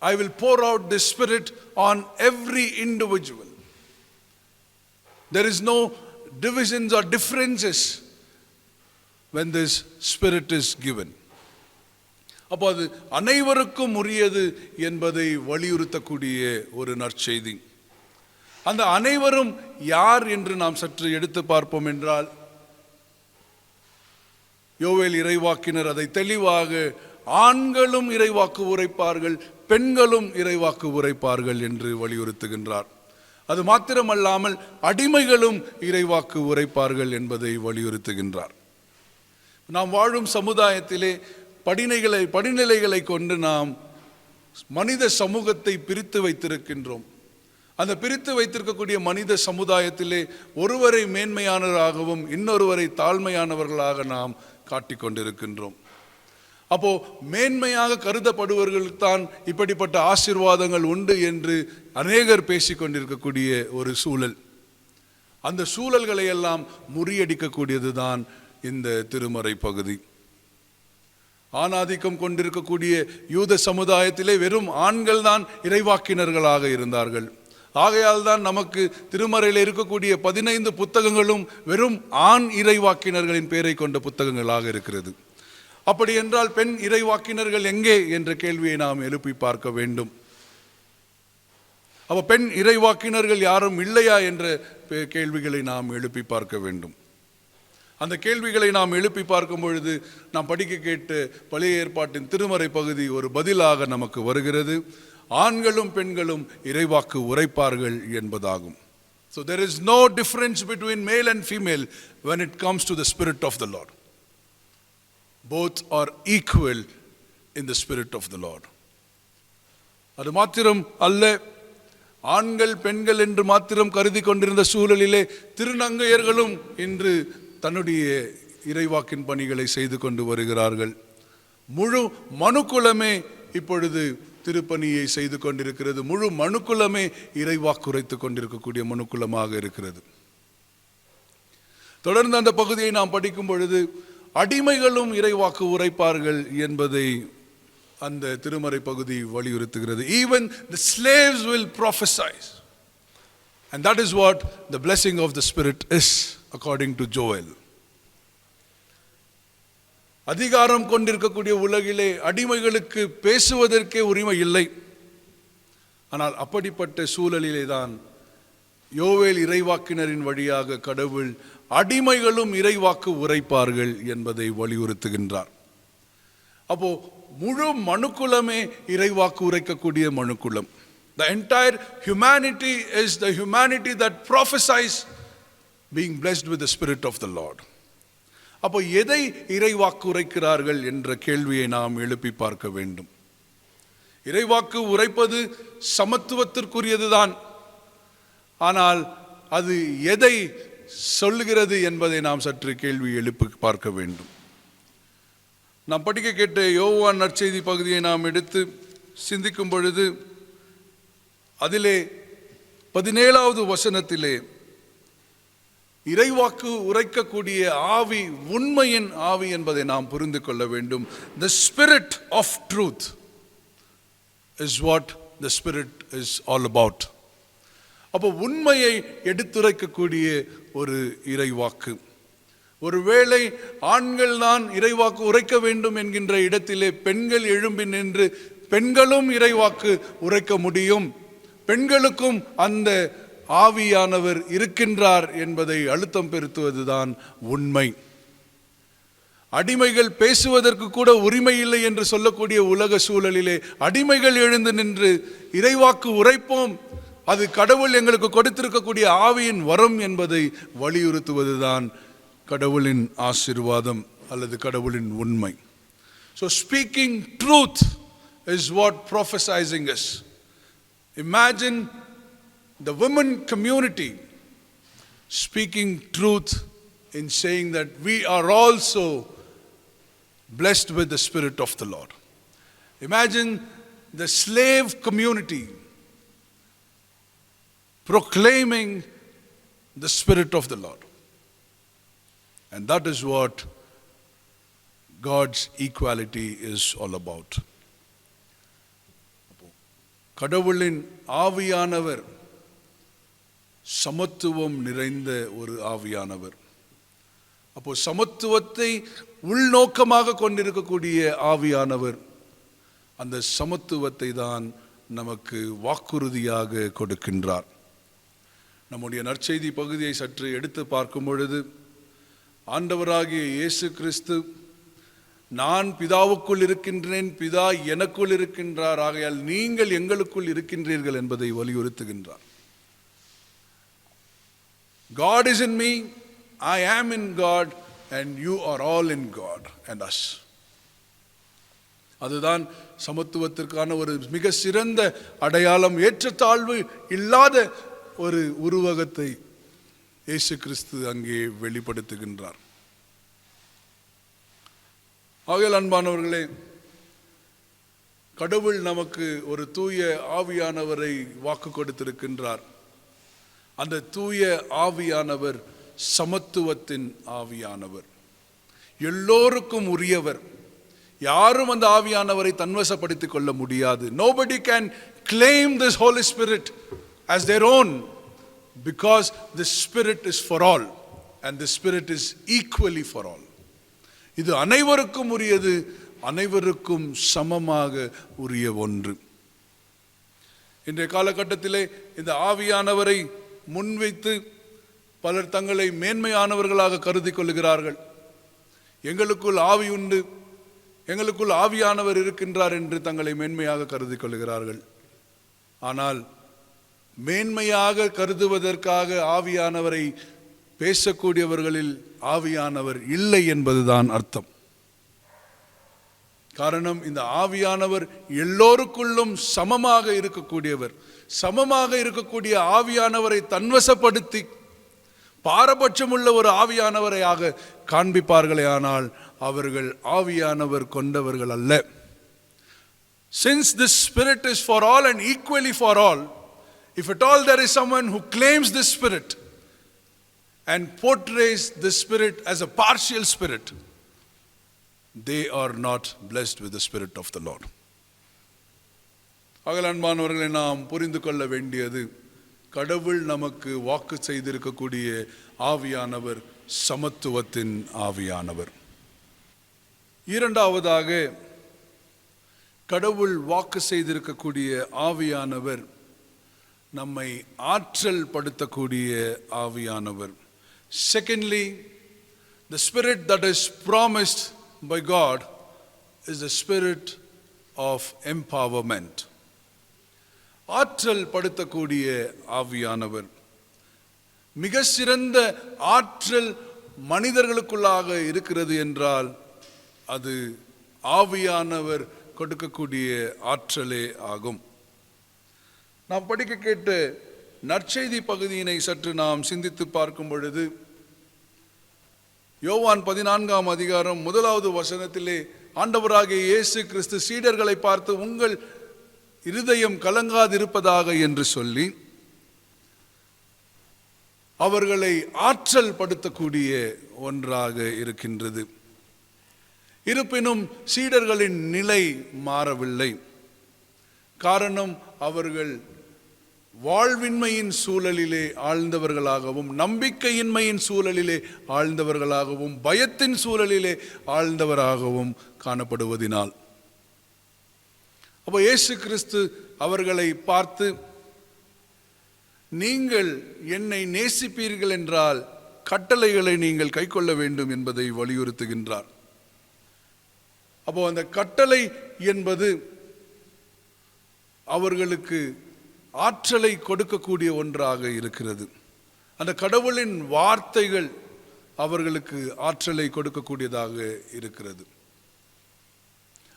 I will pour out this Spirit on every individual. There is no divisions or differences when this Spirit is given. அப்போ அது அனைவருக்கும் உரியது என்பதை வலியுறுத்தக்கூடிய ஒரு நற்செய்தி. அந்த அனைவரும் யார் என்று நாம் சற்று எடுத்து பார்ப்போம் என்றால், யோவேல் இறைவாக்கினர் அதை தெளிவாக ஆண்களும் இறைவாக்கு உரைப்பார்கள், பெண்களும் இறைவாக்கு உரைப்பார்கள் என்று வலியுறுத்துகின்றார். அது மாத்திரமல்லாமல் அடிமைகளும் இறைவாக்கு உரைப்பார்கள் என்பதை வலியுறுத்துகின்றார். நாம் வாழும் சமுதாயத்திலே படிநிலைகளை கொண்டு நாம் மனித சமூகத்தை பிரித்து வைத்திருக்கின்றோம். அந்த பிரித்து வைத்திருக்கக்கூடிய மனித சமுதாயத்திலே ஒருவரை மேன்மையானவராகவும் இன்னொருவரை தாழ்மையானவர்களாக நாம் காட்டிக்கொண்டிருக்கின்றோம். அப்போ மேன்மையாக கருதப்படுவர்களுக்கு தான் இப்படிப்பட்ட ஆசீர்வாதங்கள் உண்டு என்று அநேகர் பேசிக்கொண்டிருக்கக்கூடிய ஒரு சூழல். அந்த சூழல்களை எல்லாம் முறியடிக்கக்கூடியதுதான் இந்த திருமறை பகுதி. ஆணாதிக்கம் கொண்டிருக்கக்கூடிய யூத சமுதாயத்திலே வெறும் ஆண்கள் தான் இறைவாக்கினர்களாக இருந்தார்கள். ஆகையால் தான் நமக்கு திருமறையில் இருக்கக்கூடிய 15 புத்தகங்களும் வெறும் ஆண் இறைவாக்கினர்களின் பெயரை கொண்ட புத்தகங்களாக இருக்கிறது. அப்படி என்றால் பெண் இறைவாக்கினர்கள் எங்கே என்ற கேள்வியை நாம் எழுப்பி பார்க்க வேண்டும். அப்ப பெண் இறைவாக்கினர்கள் யாரும் இல்லையா என்ற கேள்விகளை நாம் எழுப்பி பார்க்க வேண்டும். அந்த கேள்விகளை நாம் எழுப்பி பார்க்கும் பொழுது நாம் படிக்க கேட்டு பழைய ஏற்பாட்டின் திருமறை பகுதி ஒரு பதிலாக நமக்கு வருகிறது. ஆண்களும் பெண்களும் இறைவாக்கு உரைப்பார்கள் என்பதாகும். So there is no difference between male and female when it comes to the Spirit of the Lord. Both are equal in the Spirit of the Lord. அது மாத்திரம் அல்ல, ஆண்கள் பெண்கள் என்று மாத்திரம் கருதி கொண்டிருந்த சூழலிலே திருநங்கையர்களும் இன்று தன்னுடைய இறைவாக்கின் பணிகளை செய்து கொண்டு வருகிறார்கள். முழு மனுக்குலமே இப்பொழுது திருப்பணியை செய்து கொண்டிருக்கிறது. முழு மனுக்குலமே இறைவாக்குரைத்து கொண்டிருக்கக்கூடிய மனுக்குலமாக இருக்கிறது. தொடர்ந்து அந்த பகுதியை நாம் படிக்கும் பொழுது அடிமைகளும் இறைவாக்கு உரைப்பார்கள் என்பதை அந்த திருமறை பகுதி வலியுறுத்துகிறது. Even the slaves will prophesy. And that is what the blessing of the Spirit is according to Joel. அதிகாரம் கொண்டிருக்கக்கூடிய உலகிலே அடிமைகளுக்கு பேசுவதற்கே உரிமை இல்லை. ஆனால் அப்படிப்பட்ட சூழலிலே தான் யோவேல் இறைவாக்கினரின் வழியாக கடவுள் அடிமைகளும் இறைவாக்கு உரைப்பார்கள் என்பதை வலியுறுத்துகின்றார். அப்போ முழு மனுக்குலமே இறைவாக்கு உரைக்கக்கூடிய மனுக்குலம். The entire humanity is the humanity that prophesies being blessed with the Spirit of the Lord. அப்போ எதை இறைவாக்கு உரைக்கிறார்கள் என்ற கேள்வியை நாம் எழுப்பி பார்க்க வேண்டும். இறைவாக்கு உரைப்பது சமத்துவத்திற்குரியதுதான். ஆனால் அது எதை சொல்லுகிறது என்பதை நாம் சற்று கேள்வி எழுப்பி பார்க்க வேண்டும். நாம் படிக்க கேட்ட யோவான் நற்செய்தி பகுதியை நாம் எடுத்து சிந்திக்கும் பொழுது அதிலே 17வது வசனத்திலே இறைவாக்கு உரைக்கக்கூடிய ஆவி உண்மையின் ஆவி என்பதை நாம் புரிந்து கொள்ள வேண்டும். The spirit of truth is what the Spirit is all about. அப்போ உண்மையை எடுத்துரைக்கக்கூடிய ஒரு இறைவாக்கு. ஒருவேளை ஆண்கள் தான் இறைவாக்கு உரைக்க வேண்டும் என்கின்ற இடத்திலே பெண்கள் எழும்பி நின்று பெண்களும் இறைவாக்கு உரைக்க முடியும், பெண்களுக்கும் அந்த ஆவியானவர் இருக்கின்றார் என்பதை அழுத்தம் பெருத்துவதுதான் உண்மை. அடிமைகள் பேசுவதற்கு கூட உரிமை இல்லை என்று சொல்லக்கூடிய உலக சூழலிலே அடிமைகள் எழுந்து நின்று இறைவாக்கு உரைப்போம், அது கடவுள் எங்களுக்கு கொடுத்திருக்கக்கூடிய ஆவியின் வரம் என்பதை வலியுறுத்துவதுதான் கடவுளின் ஆசீர்வாதம் அல்லது கடவுளின் உண்மை. So speaking truth is what prophesizing is. Imagine the women community speaking truth in saying that we are also blessed with the Spirit of the Lord. Imagine the slave community proclaiming the Spirit of the Lord. And that is what God's equality is all about. கடவுளின் ஆவியானவர் சமத்துவம் நிறைந்த ஒரு ஆவியானவர். அப்போ சமத்துவத்தை உள்நோக்கமாக கொண்டிருக்கக்கூடிய ஆவியானவர் அந்த சமத்துவத்தை தான் நமக்கு வாக்குறுதியாக கொடுக்கின்றார். நம்முடைய நற்செய்தி பகுதியை சற்று எடுத்து பார்க்கும் பொழுது ஆண்டவராகிய இயேசு கிறிஸ்து நான் பிதாவுக்குள் இருக்கின்றேன், பிதா எனக்குள் இருக்கின்றார், ஆகையால் நீங்கள் எங்களுக்குள் இருக்கின்றீர்கள் என்பதை வலியுறுத்துகின்றார். God is in me, I am in God, and you are all in God and us. அதுதான் சமத்துவத்திற்கான ஒரு மிக சிறந்த அடையாளம். ஏற்றத்தாழ்வு இல்லாத ஒரு உருவகத்தை இயேசு கிறிஸ்து அங்கே வெளிப்படுத்துகின்றார். ஆகையால் அன்பானவர்களே, கடவுள் நமக்கு ஒரு தூய ஆவியானவரை வாக்கு கொடுத்திருக்கின்றார். அந்த தூய ஆவியானவர் சமத்துவத்தின் ஆவியானவர், எல்லோருக்கும் உரியவர். யாரும் அந்த ஆவியானவரை தன்வசப்படுத்திக் கொள்ள முடியாது. Nobody can claim this Holy Spirit as their own, because the Spirit is for all and the Spirit is equally for all. இது அனைவருக்கும் உரியது, அனைவருக்கும் சமமாக உரிய ஒன்று. இன்றைய காலகட்டத்திலே இந்த ஆவியானவரை முன்வைத்து பலர் தங்களை மேன்மையானவர்களாக கருதி கொள்கிறார்கள். எங்களுக்குள் ஆவி உண்டு, எங்களுக்குள் ஆவியானவர் இருக்கின்றார் என்று தங்களை மேன்மையாக கருதி கொள்கிறார்கள். ஆனால் மேன்மையாக கருதுவதற்காக ஆவியானவரை பேசக்கூடியவர்களில் ஆவியானவர் இல்லை என்பதுதான் அர்த்தம். காரணம், இந்த ஆவியானவர் எல்லோருக்குள்ளும் சமமாக இருக்கக்கூடியவர். சமமாக இருக்கக்கூடிய ஆவியானவரை தன்வசப்படுத்தி பாரபட்சமுள்ள ஒரு ஆவியானவரையாக காண்பிப்பார்களே, ஆனால் அவர்கள் ஆவியானவர் கொண்டவர்கள் அல்ல. Since this Spirit is for all and equally for all, if at all there is someone who claims this Spirit and portrays this Spirit as a partial spirit, they are not blessed with the Spirit of the Lord. ஆகையால் அன்பானவர்களை, நாம் புரிந்து கொள்ள வேண்டியது, கடவுள் நமக்கு வாக்கு செய்திருக்கக்கூடிய ஆவியானவர் சமத்துவத்தின் ஆவியானவர். இரண்டாவதாக, கடவுள் வாக்கு செய்திருக்கக்கூடிய ஆவியானவர் நம்மை ஆற்றல் படுத்தக்கூடிய ஆவியானவர். Secondly, the spirit that is promised by God is the spirit of empowerment. ஆற்றல் படுத்தக்கூடிய ஆவியானவர். மிக சிறந்த ஆற்றல் மனிதர்களுக்குள்ளாக இருக்கிறது என்றால் அது ஆவியானவர் கொடுக்கக்கூடிய ஆற்றலே ஆகும். நாம் படிக்க கேட்ட நற்செய்தி பகுதியினை சற்று நாம் சிந்தித்து பார்க்கும் பொழுது யோவான் 14ஆம் அதிகாரம் 1வது வசனத்திலே ஆண்டவராகிய இயேசு கிறிஸ்து சீடர்களை பார்த்து உங்கள் இருதயம் கலங்காதிருப்பதாக என்று சொல்லி அவர்களை ஆற்றல் படுத்தக்கூடிய ஒன்றாக இருக்கின்றது. இருப்பினும் சீடர்களின் நிலை மாறவில்லை. காரணம், அவர்கள் வாழ்வின்மையின் சூழலிலே ஆழ்ந்தவர்களாகவும், நம்பிக்கையின்மையின் சூழலிலே ஆழ்ந்தவர்களாகவும், பயத்தின் சூழலிலே ஆழ்ந்தவராகவும் காணப்படுவதினால். அப்போ இயேசு கிறிஸ்து அவர்களை பார்த்து, நீங்கள் என்னை நேசிப்பீர்கள் என்றால் கட்டளைகளை நீங்கள் கைக்கொள்ள வேண்டும் என்பதை வலியுறுத்துகின்றார். அப்போ அந்த கட்டளை என்பது அவர்களுக்கு ஆற்றலை கொடுக்கக்கூடிய ஒன்றாக இருக்கிறது. அந்த கடவுளின் வார்த்தைகள் அவர்களுக்கு ஆற்றலை கொடுக்கக்கூடியதாக இருக்கிறது.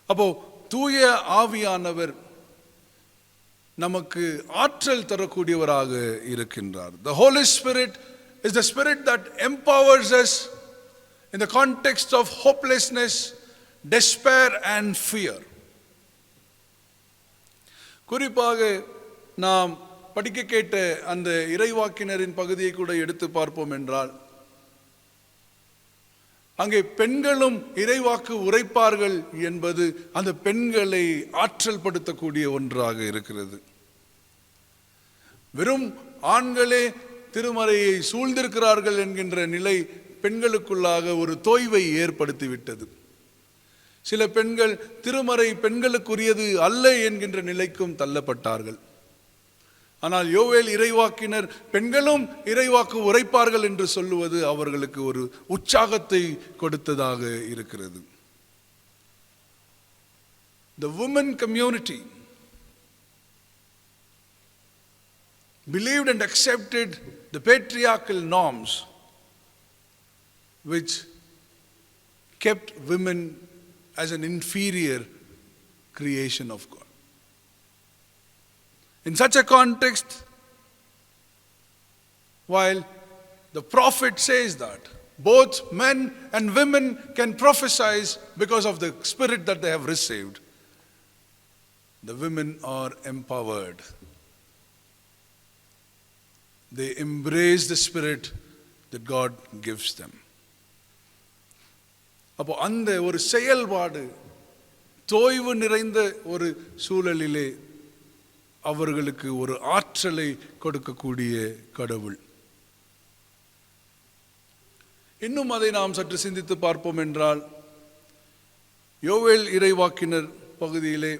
அப்போ தூய ஆவியானவர் நமக்கு ஆற்றல் தரக்கூடியவராக இருக்கின்றார். The Holy Spirit is the spirit that empowers us in the context of hopelessness, despair and fear. குறிப்பாக நாம் படிக்க கேட்ட அந்த இறைவாக்கினரின் பகுதியை கூட எடுத்து பார்ப்போம் என்றால், அங்கே பெண்களும் இறைவாக்கு உரைப்பார்கள் என்பது அந்த பெண்களை ஆற்றல் படுத்தக்கூடிய ஒன்றாக இருக்கிறது. வெறும் ஆண்களே திருமறையை சூழ்ந்திருக்கிறார்கள் என்கின்ற நிலை பெண்களுக்குள்ளாக ஒரு தோய்வை ஏற்படுத்திவிட்டது. சில பெண்கள் திருமறை பெண்களுக்குரியது அல்ல என்கின்ற நிலைக்கும் தள்ளப்பட்டார்கள். ஆனால் யோவேல் இறைவாக்கினர் பெண்களும் இறைவாக்கு உரைப்பார்கள் என்று சொல்லுவது அவர்களுக்கு ஒரு உற்சாகத்தை கொடுத்ததாக இருக்கிறது. The women community believed and accepted the patriarchal norms which kept women as an inferior creation of God. In such a context, while the prophet says that both men and women can prophesy because of the spirit that they have received, the women are empowered. They embrace the spirit that God gives them. அப்போ அந்த ஒரு செயல்பாடு தோய்வு நிறைந்த ஒரு சூழலிலே அவர்களுக்கு ஒரு ஆற்றலை கொடுக்கக்கூடிய கடவுள். இன்னும் அதை நாம் சற்று சிந்தித்து பார்ப்போம் என்றால், யோவேல் இறைவாக்கினர் பகுதியிலே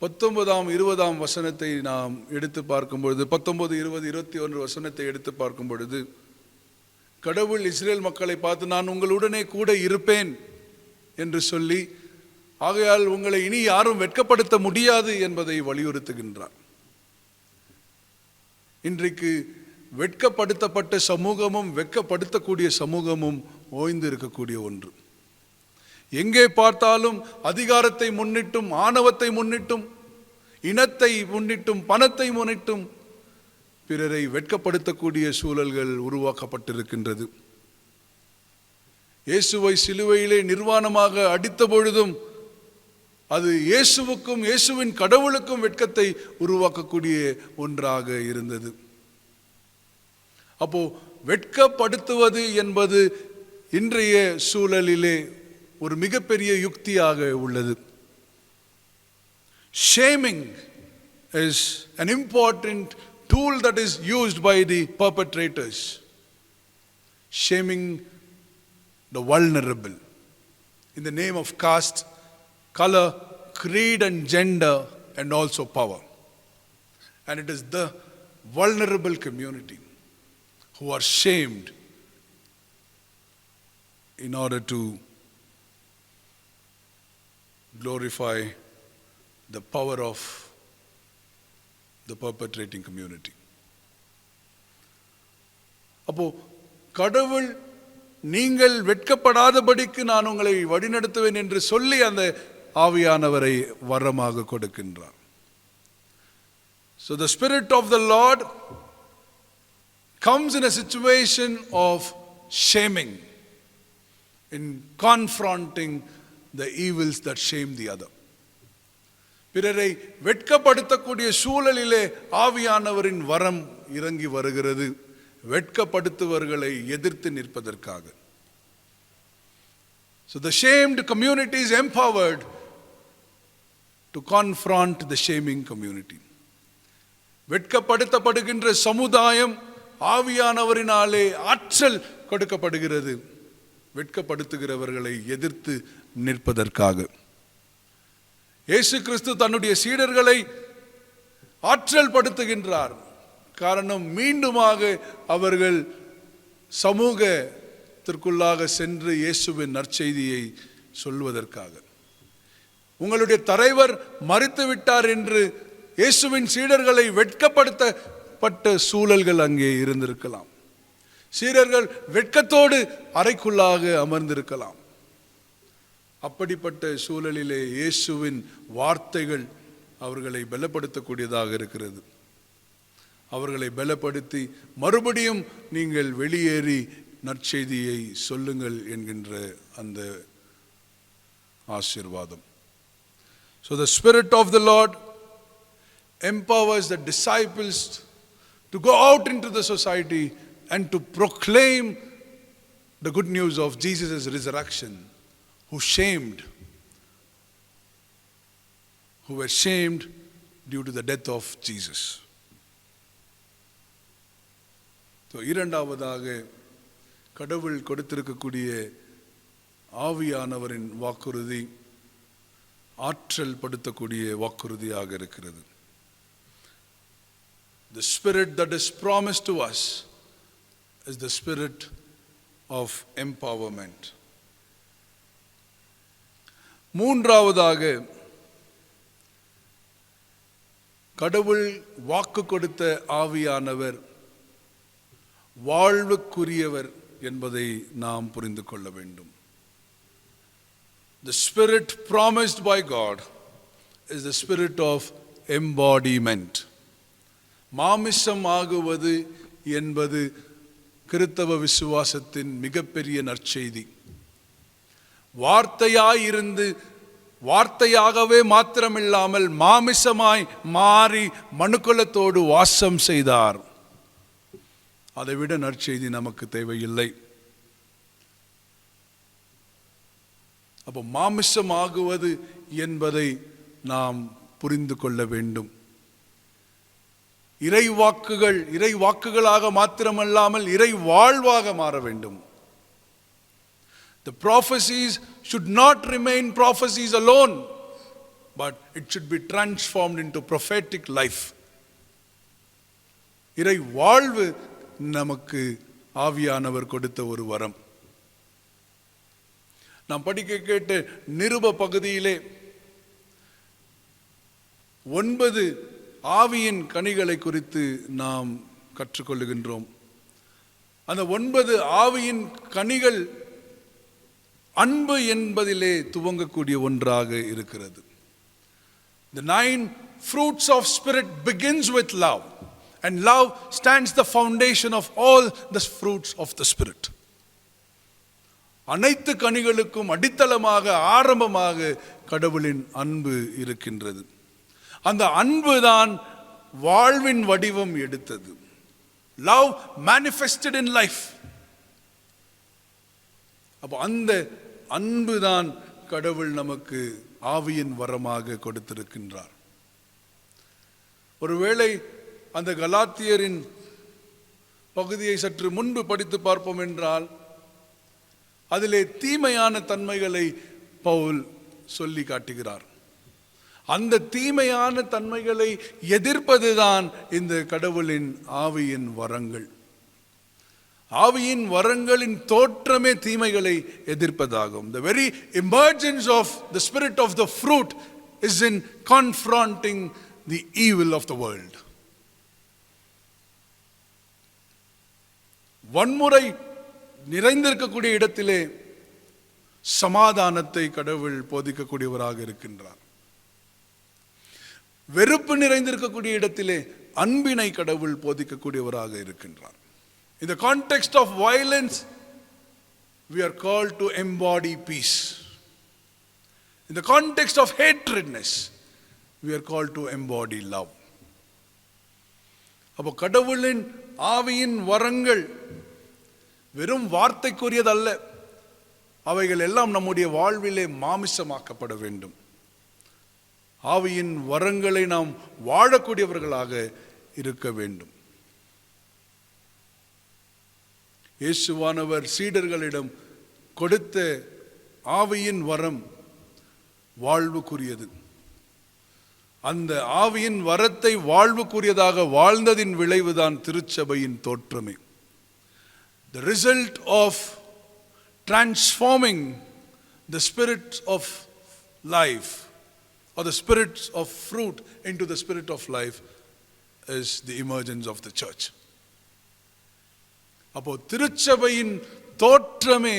19, 20 வசனத்தை நாம் எடுத்து பார்க்கும் பொழுது, 19, 20, 21 வசனத்தை எடுத்து பார்க்கும் பொழுது, கடவுள் இஸ்ரேல் மக்களை பார்த்து நான் உங்களுடனே கூட இருப்பேன் என்று சொல்லி, ஆகையால் உங்களை இனி யாரும் வெட்கப்படுத்த முடியாது என்பதை வலியுறுத்துகின்றார். இன்றைக்கு வெட்கப்படுத்தப்பட்ட சமூகமும் வெட்கப்படுத்தக்கூடிய சமூகமும் ஓய்ந்து இருக்கக்கூடிய ஒன்று. எங்கே பார்த்தாலும் அதிகாரத்தை முன்னிட்டும், ஆணவத்தை முன்னிட்டும், இனத்தை முன்னிட்டும், பணத்தை முன்னிட்டும் பிறரை வெட்கப்படுத்தக்கூடிய சூழல்கள் உருவாக்கப்பட்டிருக்கின்றது. இயேசுவை சிலுவையிலே நிர்வாணமாக அடித்த பொழுதும் அது இயேசுவுக்கும் இயேசுவின் கடவுளுக்கும் வெட்கத்தை உருவாக்கக்கூடிய ஒன்றாக இருந்தது. அப்போ வெட்கப்படுத்துவது என்பது இன்றைய சூழலிலே ஒரு மிகப்பெரிய யுக்தியாக உள்ளது. Shaming is an important tool that is used by the perpetrators. Shaming the vulnerable in the name of caste, color, creed and gender and also power. And it is the vulnerable community who are shamed in order to glorify the power of the perpetrating community. அப்போ கடவுள் நீங்கள் வெட்கப்படாதபடிக்கு நான் உங்களை வழிநடத்துவேன் என்று சொல்லி அந்த ஆவியானவரை வரமாக கொடுக்கின்றார். So the Spirit of the Lord comes in a situation of shaming, in confronting the evils that shame the other. பிறரை வெட்கப்படுத்தக்கூடிய சூழலிலே ஆவியானவரின் வரம் இறங்கி வருகிறது, வெட்கப்படுத்துவர்களை எதிர்த்து நிற்பதற்காக. So the shamed community is empowered to confront the shaming community. வெட்கப்படுத்தப்படுகின்ற சமுதாயம் ஆவியானவரினாலே ஆற்றல் கொடுக்கப்படுகிறது, வெட்கப்படுத்துகிறவர்களை எதிர்த்து நிற்பதற்காக. இயேசு கிறிஸ்து தன்னுடைய சீடர்களை ஆற்றல் படுத்துகின்றார். காரணம், மீண்டுமாக அவர்கள் சமூகத்திற்குள்ளாக சென்று இயேசுவின் நற்செய்தியை சொல்வதற்காக. உங்களுடைய தலைவர் மரித்து விட்டார் என்று இயேசுவின் சீடர்களை வெட்கப்படுத்தப்பட்ட சூழல்கள் அங்கே இருந்திருக்கலாம். சீடர்கள் வெட்கத்தோடு அறைக்குள்ளாக அமர்ந்திருக்கலாம். அப்படிப்பட்ட சூழலிலே இயேசுவின் வார்த்தைகள் அவர்களை பலப்படுத்தக்கூடியதாக இருக்கிறது. அவர்களை பலப்படுத்தி மறுபடியும் நீங்கள் வெளியேறி நற்செய்தியை சொல்லுங்கள் என்கின்ற அந்த ஆசீர்வாதம். So the Spirit of the Lord empowers the disciples to go out into the society and to proclaim the good news of Jesus' resurrection, who were shamed due to the death of Jesus. So இரண்டாவதாக கடவுள் கொடுத்திருக்கக்கூடிய ஆவியானவரின் வாக்குறுதி ஆற்றல் படுத்தக்கூடிய வாக்குறுதியாக இருக்கிறது. The Spirit that is promised to us is the Spirit of empowerment. மூன்றாவதாக கடவுள் வாக்கு கொடுத்த ஆவியானவர் வாழ்வுக்குரியவர் என்பதை நாம் புரிந்து கொள்ள வேண்டும். The Spirit promised by God is the Spirit of embodiment. மாமிசம் ஆகுவது என்பது கிறிஸ்தவ விசுவாசத்தின் மிகப்பெரிய நற்செய்தி. வார்த்தையாயிருந்து வார்த்தையாகவே மாத்திரமில்லாமல் மாமிசமாய் மாறி மனுக்குலத்தோடு வாசம் செய்தார். அதைவிட நற்செய்தி நமக்கு தேவையில்லை. அப்போ மாமிசமாகுவது என்பதை நாம் புரிந்து கொள்ள வேண்டும். இறை வாக்குகளாக மாத்திரமல்லாமல் இறை வாழ்வாக மாற வேண்டும். The prophecies should not remain prophecies alone, but it should be transformed into prophetic life. இறை வாழ்வு நமக்கு ஆவியானவர் கொடுத்த ஒரு வரம். நாம் படிக்க கேட்ட நிருப பகுதியிலே 9 ஆவியின் கனிகளை குறித்து நாம் கற்றுக்கொள்ளுகின்றோம். அந்த 9 ஆவியின் கனிகள் அன்பு என்பதிலே துவங்கக்கூடிய ஒன்றாக இருக்கிறது. The 9 fruits of Spirit begins with love, and love stands the foundation of all the fruits of the Spirit. அனைத்து கனிகளுக்கும் அடித்தளமாக ஆரம்பமாக கடவுளின் அன்பு இருக்கின்றது. அந்த அன்பு தான் வாழ்வின் வடிவம் எடுத்தது. Love manifested in life. அப்போ அந்த அன்புதான் கடவுள் நமக்கு ஆவியின் வரமாக கொடுத்திருக்கின்றார். ஒருவேளை அந்த கலாத்தியரின் பகுதியை சற்று முன்பு படித்து பார்ப்போம் என்றால் அதிலே தீமையான தன்மைகளை பவுல் சொல்லி காட்டுகிறார். அந்த தீமையான தன்மைகளை எதிர்ப்பதுதான் இந்த கடவுளின் ஆவியின் வரங்கள். ஆவியின் வரங்களின் தோற்றமே தீமைகளை எதிர்ப்பதாகும். The very emergence of the spirit of the fruit is in confronting the evil of the world. வன்முறை நிறைந்திருக்கக்கூடிய இடத்திலே சமாதானத்தை கடவுள் போதிக்கக்கூடியவராக இருக்கின்றார். வெறுப்பு நிறைந்திருக்கக்கூடிய இடத்திலே அன்பினை கடவுள் போதிக்கக்கூடியவராக இருக்கின்றார். In the context of violence, we are called to embody peace. In the context of hatredness, we are called to embody love. அப்போ கடவுளின் ஆவியின் வரங்கள் வெறும் வார்த்தைக்குரியதல்ல, அவைகள் எல்லாம் நம்முடைய வாழ்விலே மாமிசமாக்கப்பட வேண்டும். ஆவியின் வரங்களை நாம் வாழக்கூடியவர்களாக இருக்க வேண்டும். இயேசுவானவர் சீடர்களிடம் கொடுத்த ஆவியின் வரம் வாழ்வுக்குரியது. அந்த ஆவியின் வரத்தை வாழ்வுக்குரியதாக வாழ்ந்ததின் விளைவுதான் திருச்சபையின் தோற்றமே. The result of transforming the spirit of life or the spirit of fruit into the spirit of life is the emergence of the church. அப்போ திருச்சபையின் தோற்றமே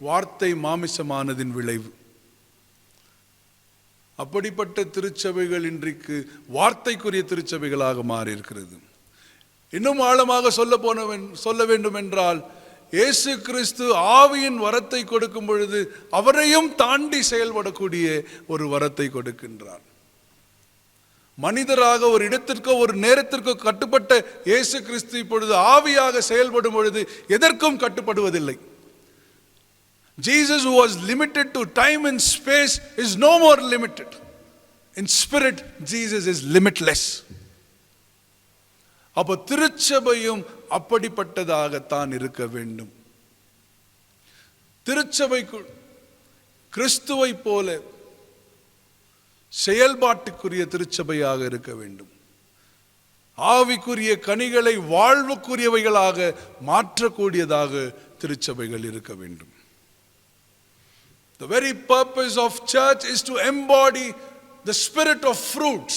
வார்த்தை மாமிசமானதின் விளைவு. அப்படிப்பட்ட திருச்சபைகள் இன்றைக்கு வார்த்தைக்குரிய திருச்சபைகளாக மாறி இருக்கிறது. இன்னும் ஆழமாக சொல்ல வேண்டும் என்றால், இயேசு கிறிஸ்து ஆவியின் வரத்தை கொடுக்கும் பொழுது அவரையும் தாண்டி செயல்படக்கூடிய ஒரு வரத்தை கொடுக்கின்றார். மனிதராக ஒரு இடத்திற்கோ ஒரு நேரத்திற்கோ கட்டுப்பட்ட இயேசு கிறிஸ்து இப்பொழுது ஆவியாக செயல்படும் பொழுது எதற்கும் கட்டுப்படுவதில்லை. Jesus, who was limited to time and space, is no more limited. In spirit, Jesus is limitless. அப்போ திருச்சபையும் அப்படிப்பட்டதாகத்தான் இருக்க வேண்டும். திருச்சபைக்குள் கிறிஸ்துவை போல செயல்பாட்டுக்குரிய திருச்சபையாக இருக்க வேண்டும். ஆவிக்குரிய கனிகளை வாழ்வுக்குரியவைகளாக மாற்றக்கூடியதாக திருச்சபைகள் இருக்க வேண்டும். The very purpose of church is to embody the spirit of fruit.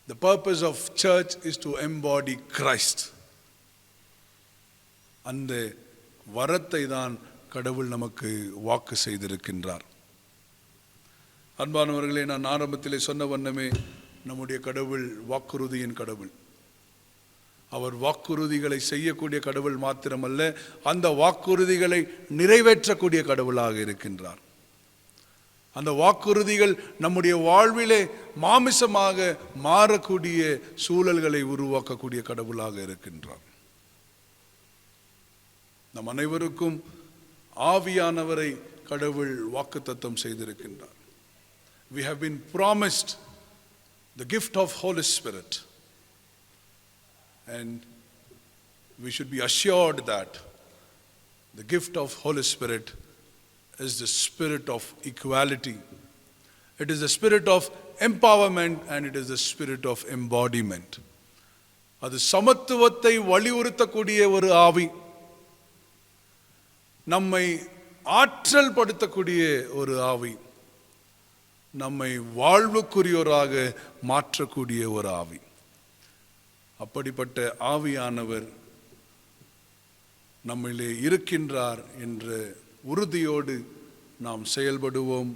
The purpose of church is to embody Christ. அந்த வரத்தை தான் கடவுள் நமக்கு வாக்கு செய்திருக்கின்றார். அன்பானவர்களே, நான் ஆரம்பத்திலே சொன்ன வண்ணமே நம்முடைய கடவுள் வாக்குறுதியின் கடவுள். அவர் வாக்குறுதிகளை செய்யக்கூடிய கடவுள் மாத்திரமல்ல, அந்த வாக்குறுதிகளை நிறைவேற்றக்கூடிய கடவுளாக இருக்கின்றார். அந்த வாக்குறுதிகள் நம்முடைய வாழ்விலே மாமிசமாக மாறக்கூடிய சூழல்களை உருவாக்கக்கூடிய கடவுளாக இருக்கின்றார். நம் அனைவருக்கும் ஆவியானவரை கடவுள் வாக்குத்தத்தம் செய்திருக்கின்றார். We have been promised the gift of Holy Spirit, and we should be assured that the gift of Holy Spirit is the spirit of equality. It is the spirit of empowerment, and it is the spirit of embodiment. அது சமத்துவத்தை வலியுறுத்தக்கூடிய ஒரு ஆவி, நம்மை ஆற்றல் படுத்தக்கூடிய ஒரு ஆவி, நம்மை வாழ்வுக்குரியோராக மாற்றக்கூடிய ஒரு ஆவி. அப்படிப்பட்ட ஆவியானவர் நம்மிலே இருக்கின்றார் என்ற உறுதியோடு நாம் செயல்படுவோம்.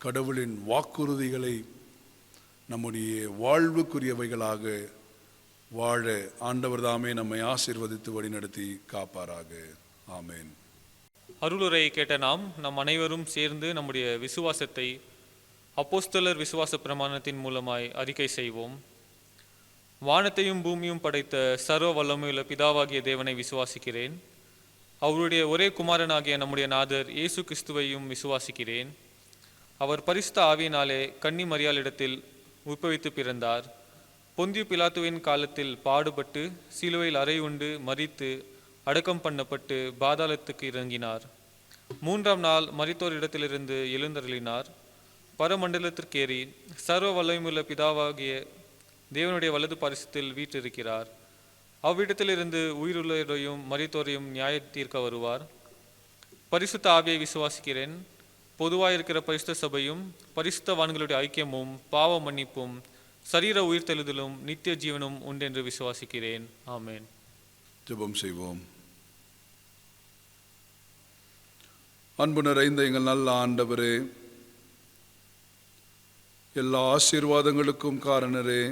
கடவுளின் வாக்குறுதிகளை நம்முடைய வாழ்வுக்குரியவைகளாக வாழ ஆண்டவர் தாமே நம்மை ஆசீர்வதித்து வழிநடத்தி காப்பாராக. ஆமென். அருளுரையை கேட்ட நம் அனைவரும் சேர்ந்து நம்முடைய விசுவாசத்தை அப்போஸ்தலர் விசுவாச பிரமாணத்தின் மூலமாய் அறிக்கை செய்வோம். வானத்தையும் பூமியும் படைத்த சர்வ வல்லமையுள்ள பிதாவாகிய தேவனை விசுவாசிக்கிறேன். அவருடைய ஒரே குமாரனாகிய நம்முடைய நாதர் இயேசு கிறிஸ்துவையும் விசுவாசிக்கிறேன். அவர் பரிசுத்த ஆவியினாலே கன்னி மரியாளிடத்தில் உற்பவித்து பிறந்தார். பொந்தியு பிலாத்துவின் காலத்தில் பாடுபட்டு சிலுவையில் அறை உண்டு மரித்து அடக்கம் பண்ணப்பட்டு பாதாளத்துக்கு இறங்கினார். 3ஆம் நாள் மரித்தோரிடத்திலிருந்து எழுந்தருளினார். பரமண்டலத்திற்கேறி சர்வ வல்லமையுள்ள பிதாவாகிய தேவனுடைய வலது பாரிசத்தில் வீற்றிருக்கிறார். அவ்விடத்திலிருந்து உயிருள்ளவரையும் மரித்தோரையும் நியாய தீர்க்க வருவார். பரிசுத்த ஆவியை விசுவாசிக்கிறேன். பொதுவாயிருக்கிற பரிசுத்த சபையும் பரிசுத்தவான்களுடைய ஐக்கியமும் பாவ மன்னிப்பும் சரீர உயிர்த்தெழுதலும் நித்திய ஜீவனும் உண்டென்று விசுவாசிக்கிறேன். ஆமென். ஜெபம் செய்வோம். அன்பு நிறைந்த எங்கள் நல்ல ஆண்டவரே, எல்லா ஆசீர்வாதங்களுக்கும் காரணரே,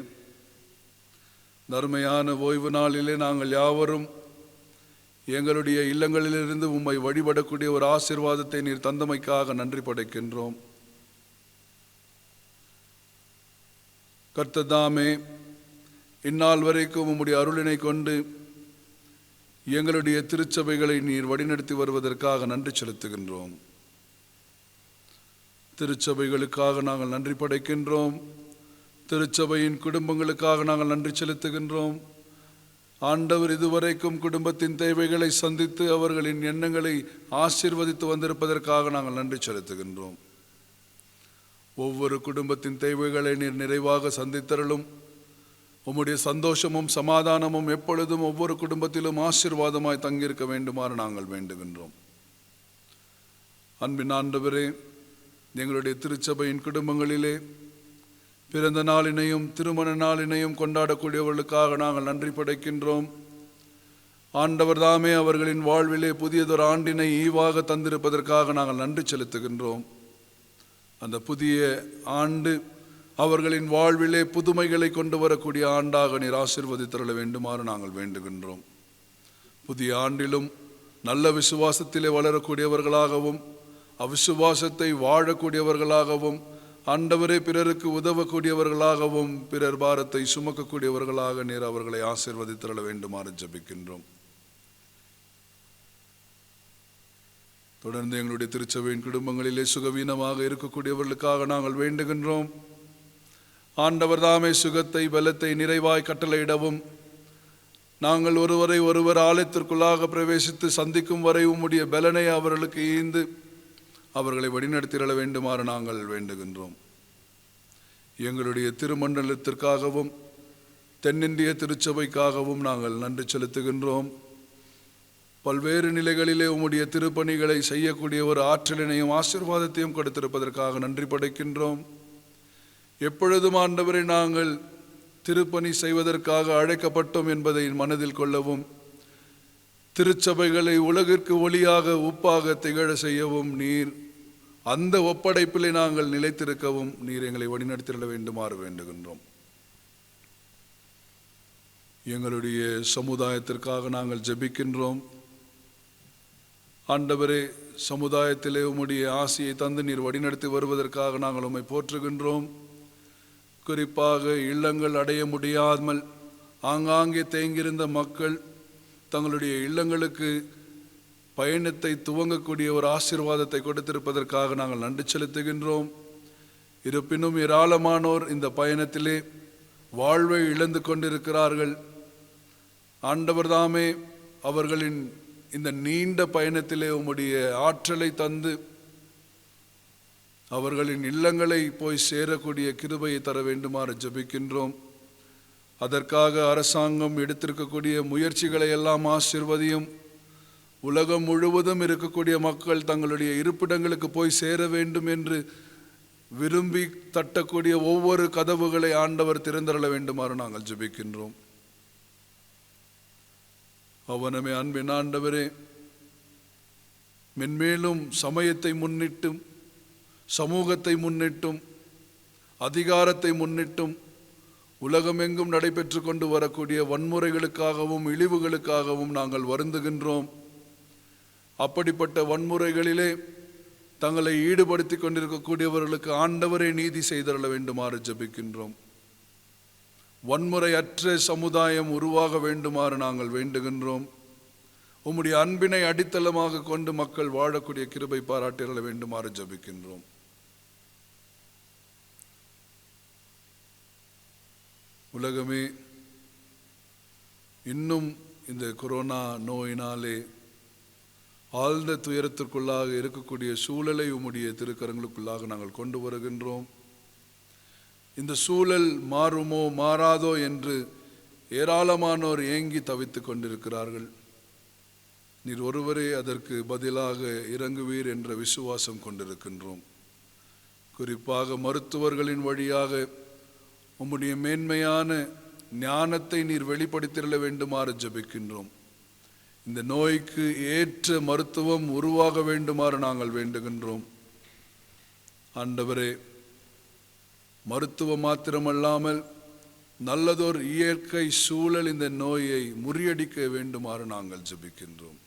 நன்மையான ஓய்வு நாளிலே நாங்கள் யாவரும் எங்களுடைய இல்லங்களிலிருந்து உம்மை வழிபடக்கூடிய ஒரு ஆசீர்வாதத்தை நீர் தந்தமைக்காக நன்றி படைக்கின்றோம். கர்த்ததாமே, இந்நாள் வரைக்கும் உம்முடைய அருளினை கொண்டு எங்களுடைய திருச்சபைகளை நீர் வழிநடத்தி வருவதற்காக நன்றி செலுத்துகின்றோம். திருச்சபைகளுக்காக நாங்கள் நன்றி படைக்கின்றோம். திருச்சபையின் குடும்பங்களுக்காக நாங்கள் நன்றி செலுத்துகின்றோம். ஆண்டவர் இதுவரைக்கும் குடும்பத்தின் தேவைகளை சந்தித்து அவர்களின் எண்ணங்களை ஆசீர்வதித்து வந்திருப்பதற்காக நாங்கள் நன்றி செலுத்துகின்றோம். ஒவ்வொரு குடும்பத்தின் தேவைகளை நீர் நிறைவாக சந்தித்தருளும். உம்முடைய சந்தோஷமும் சமாதானமும் எப்பொழுதும் ஒவ்வொரு குடும்பத்திலும் ஆசீர்வாதமாய் தங்கியிருக்க வேண்டுமாறு நாங்கள் வேண்டுகின்றோம். அன்பின் ஆண்டவரே, எங்களுடைய திருச்சபையின் குடும்பங்களிலே பிறந்த நாளினையும் திருமண நாளினையும் கொண்டாடக்கூடியவர்களுக்காக நாங்கள் நன்றி படைக்கின்றோம். ஆண்டவர் தாமே அவர்களின் வாழ்விலே புதியதொரு ஆண்டினை ஈவாக தந்திருப்பதற்காக நாங்கள் நன்றி செலுத்துகின்றோம். அந்த புதிய ஆண்டு அவர்களின் வாழ்விலே புதுமைகளை கொண்டு வரக்கூடிய ஆண்டாக நீர் ஆசீர்வதித்தருள வேண்டுமாறு நாங்கள் வேண்டுகின்றோம். புதிய ஆண்டிலும் நல்ல விசுவாசத்திலே வளரக்கூடியவர்களாகவும் அவிசுவாசத்தை வாழக்கூடியவர்களாகவும் ஆண்டவரே பிறருக்கு உதவக்கூடியவர்களாகவும் பிறர் பாரத்தை சுமக்கக்கூடியவர்களாக நீர் அவர்களை ஆசீர்வதித்தருள வேண்டுமாறு ஜெபிக்கின்றோம். தொடர்ந்து எங்களுடைய திருச்சபையின் குடும்பங்களிலே சுகவீனமாக இருக்கக்கூடியவர்களுக்காக நாங்கள் வேண்டுகின்றோம். ஆண்டவர் தாமே சுகத்தை பலத்தை நிறைவாய் கட்டளையிடவும் நாங்கள் ஒருவரை ஒருவர் ஆலயத்திற்குள்ளாக பிரவேசித்து சந்திக்கும் வரை உம்முடைய பலனை அவர்களுக்கு ஈந்து அவர்களை வழிநடத்திட வேண்டுமாறு நாங்கள் வேண்டுகின்றோம். எங்களுடைய திருமண்டலத்திற்காகவும் தென்னிந்திய திருச்சபைக்காகவும் நாங்கள் நன்றி செலுத்துகின்றோம். பல்வேறு நிலைகளிலே உம்முடைய திருப்பணிகளை செய்யக்கூடிய ஒரு ஆற்றலினையும் ஆசீர்வாதத்தையும் கொடுத்திருப்பதற்காக நன்றி படைக்கின்றோம். எப்பொழுதும் ஆண்டவரை நாங்கள் திருப்பணி செய்வதற்காக அழைக்கப்பட்டோம் என்பதை மனதில் கொள்ளவும், திருச்சபைகளை உலகிற்கு ஒளியாக உப்பாக திகழ செய்யவும் நீர் அந்த ஒப்படைப்பிலே நாங்கள் நிலைத்திருக்கவும் நீர் எங்களை வழிநடத்திட வேண்டுமாறு வேண்டுகின்றோம். எங்களுடைய சமுதாயத்திற்காக நாங்கள் ஜெபிக்கின்றோம். ஆண்டவரே, சமுதாயத்திலே உம்முடைய ஆசியை தந்து நீர் வழிநடத்தி வருவதற்காக நாங்கள் உம்மை போற்றுகின்றோம். குறிப்பாக இல்லங்கள் அடைய முடியாமல் ஆங்காங்கே தேங்கியிருந்த மக்கள் தங்களுடைய இல்லங்களுக்கு பயணத்தை துவங்கக்கூடிய ஒரு ஆசீர்வாதத்தை கொடுத்திருப்பதற்காக நாங்கள் நன்றி செலுத்துகின்றோம். இருப்பினும் ஏராளமானோர் இந்த பயணத்திலே வாழ்வை இழந்து கொண்டிருக்கிறார்கள். ஆண்டவர் தாமே அவர்களின் இந்த நீண்ட பயணத்திலே உம்முடைய ஆற்றலை தந்து அவர்களின் இல்லங்களை போய் சேரக்கூடிய கிருபையை தர வேண்டுமாறு ஜெபிக்கின்றோம். அதற்காக அரசாங்கம் எடுத்திருக்கக்கூடிய முயற்சிகளை எல்லாம் ஆசீர்வதியும். உலகம் முழுவதும் இருக்கக்கூடிய மக்கள் தங்களுடைய இருப்பிடங்களுக்கு போய் சேர வேண்டும் என்று விரும்பி தட்டக்கூடிய ஒவ்வொரு கதவுகளை ஆண்டவர் திறந்தருள வேண்டுமாறு நாங்கள் ஜெபிக்கின்றோம். அவனமே அன்பின் ஆண்டவரே, மென்மேலும் சமயத்தை முன்னிட்டும் சமூகத்தை முன்னிட்டும் அதிகாரத்தை முன்னிட்டும் உலகமெங்கும் நடைபெற்று கொண்டு வரக்கூடிய வன்முறைகளுக்காகவும் இழிவுகளுக்காகவும் நாங்கள் வருந்துகின்றோம். அப்படிப்பட்ட வன்முறைகளிலே தங்களை ஈடுபடுத்தி கொண்டிருக்கக்கூடியவர்களுக்கு ஆண்டவரே நீதி செய்தருள வேண்டுமாறு ஜெபிக்கின்றோம். வன்முறையற்ற சமுதாயம் உருவாக வேண்டுமாறு நாங்கள் வேண்டுகின்றோம். உம்முடைய அன்பினை அடித்தளமாக கொண்டு மக்கள் வாழக்கூடிய கிருபை பாராட்டிட வேண்டுமாறு ஜெபிக்கின்றோம். உலகமே இன்னும் இந்த கொரோனா நோயினாலே ஆழ்ந்த துயரத்திற்குள்ளாக இருக்கக்கூடிய சூழலை உம்முடைய திருக்கரங்களுக்குள்ளாக நாங்கள் கொண்டு வருகின்றோம். இந்த சூழல் மாறுமோ மாறாதோ என்று ஏராளமானோர் ஏங்கி தவித்துக் கொண்டிருக்கிறார்கள். நீர் ஒருவரே அதற்கு பதிலாக இறங்குவீர் என்ற விசுவாசம் கொண்டிருக்கின்றோம். குறிப்பாக மருத்துவர்களின் வழியாக உம்முடைய மேன்மையான ஞானத்தை நீர் வெளிப்படுத்திட வேண்டுமாறு ஜெபிக்கின்றோம். இந்த நோய்க்கு ஏற்ற மருத்துவம் உருவாக வேண்டுமாறு நாங்கள் வேண்டுகின்றோம். ஆண்டவரே, மருத்துவம் மாத்திரமல்லாமல் நல்லதொரு இயற்கை சூழல் இந்த நோயை முறியடிக்க வேண்டுமாறு நாங்கள் ஜெபிக்கின்றோம்.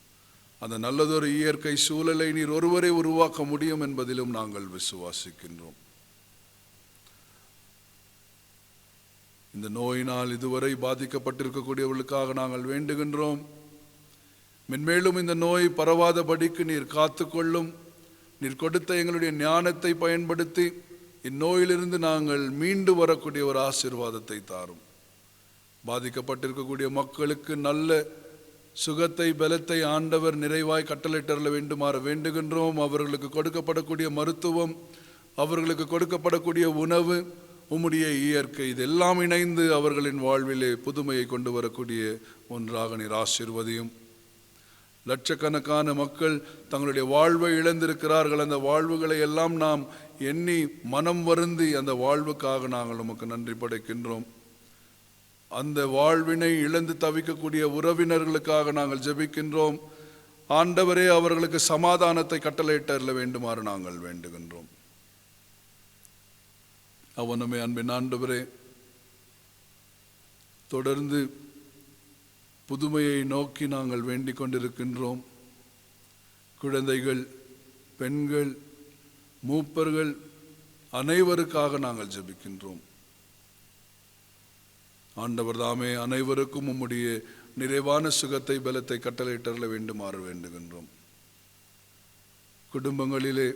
அந்த நல்லதொரு இயற்கை சூழலை நீர் ஒருவரே உருவாக்க முடியும் என்பதிலும் நாங்கள் விசுவாசிக்கின்றோம். இந்த நோயினால் இதுவரை பாதிக்கப்பட்டிருக்கக்கூடியவர்களுக்காக நாங்கள் வேண்டுகின்றோம். மென்மேலும் இந்த நோய் பரவாதபடிக்கு நீர் காத்துக்கொள்ளும். நீர் கொடுத்த எங்களுடைய ஞானத்தை பயன்படுத்தி இந்நோயிலிருந்து நாங்கள் மீண்டு வரக்கூடிய ஒரு ஆசீர்வாதத்தை தாரும். பாதிக்கப்பட்டிருக்கக்கூடிய மக்களுக்கு நல்ல சுகத்தை பலத்தை ஆண்டவர் நிறைவாய் கட்டளையிட்டருள வேண்டுமாறு வேண்டுகின்றோம். அவர்களுக்கு கொடுக்கப்படக்கூடிய மருத்துவம், அவர்களுக்கு கொடுக்கப்படக்கூடிய உணவு, உம்முடைய இயற்கை, இதெல்லாம் இணைந்து அவர்களின் வாழ்விலே புதுமையை கொண்டு வரக்கூடிய ஒன்றாக நீர் ஆசீர்வதியும். லட்சக்கணக்கான மக்கள் தங்களுடைய வாழ்வை இழந்திருக்கிறார்கள். அந்த வாழ்வுகளை எல்லாம் நாம் எண்ணி மனம் வருந்தி அந்த வாழ்வுக்காக நாங்கள் உமக்கு நன்றி படைக்கின்றோம். அந்த வாழ்வினை இழந்து தவிக்கக்கூடிய உறவினர்களுக்காக நாங்கள் ஜெபிக்கின்றோம். ஆண்டவரே, அவர்களுக்கு சமாதானத்தை கட்டளையிட்டருள வேண்டுமாறு நாங்கள் வேண்டுகின்றோம். அவனுமே அன்பின் ஆண்டவரே, தொடர்ந்து புதுமையை நோக்கி நாங்கள் வேண்டிக் கொண்டிருக்கின்றோம். குழந்தைகள், பெண்கள், மூப்பர்கள் அனைவருக்காக நாங்கள் ஜெபிக்கின்றோம். ஆண்டவர் தாமே அனைவருக்கும் உம்முடைய நிறைவான சுகத்தை பலத்தை கட்டளையிட்டருள வேண்டுமாறு வேண்டுகின்றோம். குடும்பங்களிலே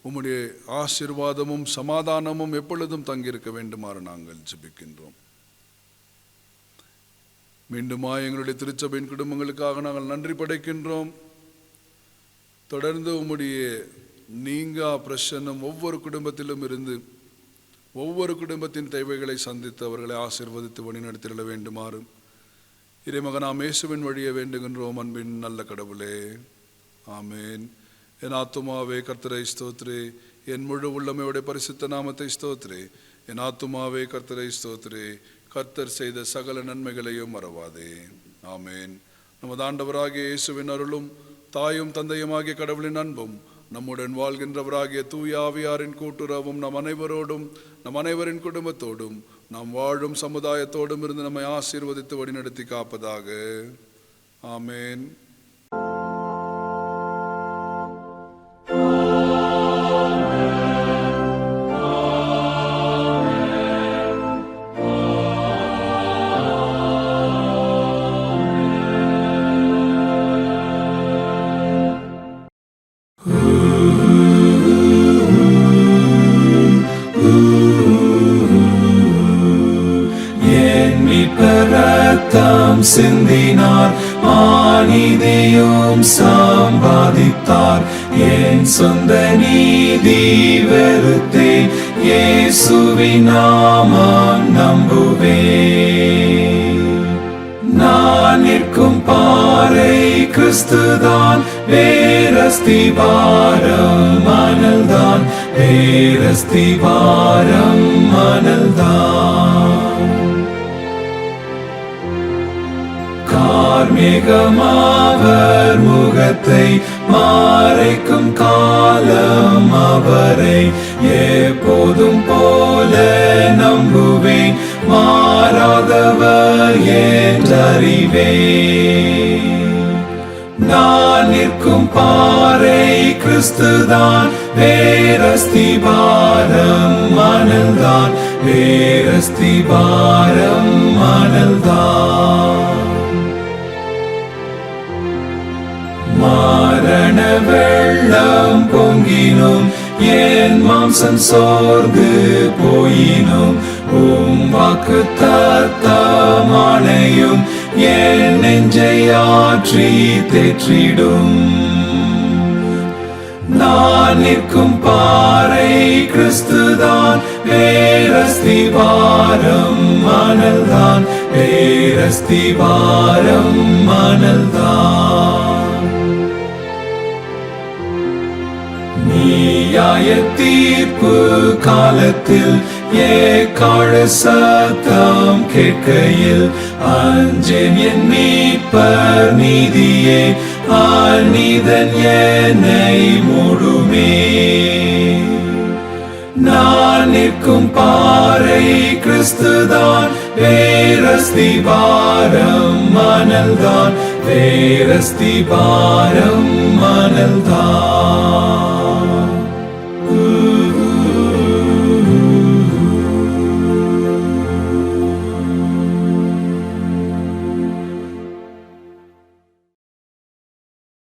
உம்முடைய ஆசீர்வாதமும் சமாதானமும் எப்பொழுதும் தங்கியிருக்க வேண்டுமாறு நாங்கள் ஜெபிக்கின்றோம். மீண்டுமா எங்களுடைய திருச்சபையின் குடும்பங்களுக்காக நாங்கள் நன்றி படைக்கின்றோம். தொடர்ந்து உம்முடைய நீங்கா பிரசன்னம் ஒவ்வொரு குடும்பத்திலும் இருந்து ஒவ்வொரு குடும்பத்தின் தேவைகளை சந்தித்து அவர்களை ஆசீர்வதித்து வழிநடத்திட வேண்டுமாறு இறைமகனாம் இயேசுவின் வழியை வேண்டுகின்றோம். அன்பின் நல்ல கடவுளே, ஆமேன். என் ஆத்துமாவே கர்த்தரை ஸ்தோத்திரே, என் முழு உள்ளமையுடைய பரிசுத்த நாமத்தை ஸ்தோத்திரே. என் ஆத்துமாவே கர்த்தரை ஸ்தோத்திரே, கர்த்தர் செய்த சகல நன்மைகளையும் மறவாதே. ஆமேன். நமது ஆண்டவராகிய இயேசுவின் அருளும் தாயும் தந்தையுமாகிய கடவுளின் அன்பும் நம்முடன் வாழ்கின்றவராகிய தூய ஆவியாரின் கூட்டுறவும் நம் அனைவரோடும் நம் அனைவரின் குடும்பத்தோடும் நாம் வாழும் சமுதாயத்தோடும் இருந்து நம்மை ஆசீர்வதித்து வழிநடத்தி காப்பதாக. ஆமேன். ரத்தம் சிந்தினார், ஆனிதியும் சம்பாதித்தார். என் சொந்த நீதி வெறுத்தேன், இயேசுவின் நாமம் நம்புவேன். நான் நிற்கும் பாறை கிறிஸ்துதான், வேரஸ்திபாரம் மணல்தான், வேரஸ்திபாரம் மணல்தான். கார்மேகமாவர் முகத்தை மறைக்கும் காலம் அவரை எப்போதும் போல நம்புவேன், மாறாதவர் என்றறிவேன். நான் நிற்கும் பாறை கிறிஸ்துதான், வேரஸ்திபாரம் மணல்தான், வேரஸ்திபாரம் மணல்தான். மரண வெள்ளம் பொங்கினும் என் மாம்சம் சோர்ந்து போயினும், வாக்கு தத்தமானையும் என் நெஞ்சை ஆற்றி தேற்றிடும். நான் நிற்கும் பாறை கிறிஸ்துதான், வேரஸ்திவாரம் மணல்தான், வேரஸ்திவாரம் மணல்தான். நியாய தீர்ப்பு காலத்தில் ஏகால சத்தம் கேட்கையில் அஞ்சேன் என் மீட்பர் நீதியே, அநீதன் என்னை மூடுமே. நான் நிற்கும் பாறை கிறிஸ்துதான், வேரஸ்திவாரம் மணல்தான், வேரஸ்திவாரம் மணல்தான்.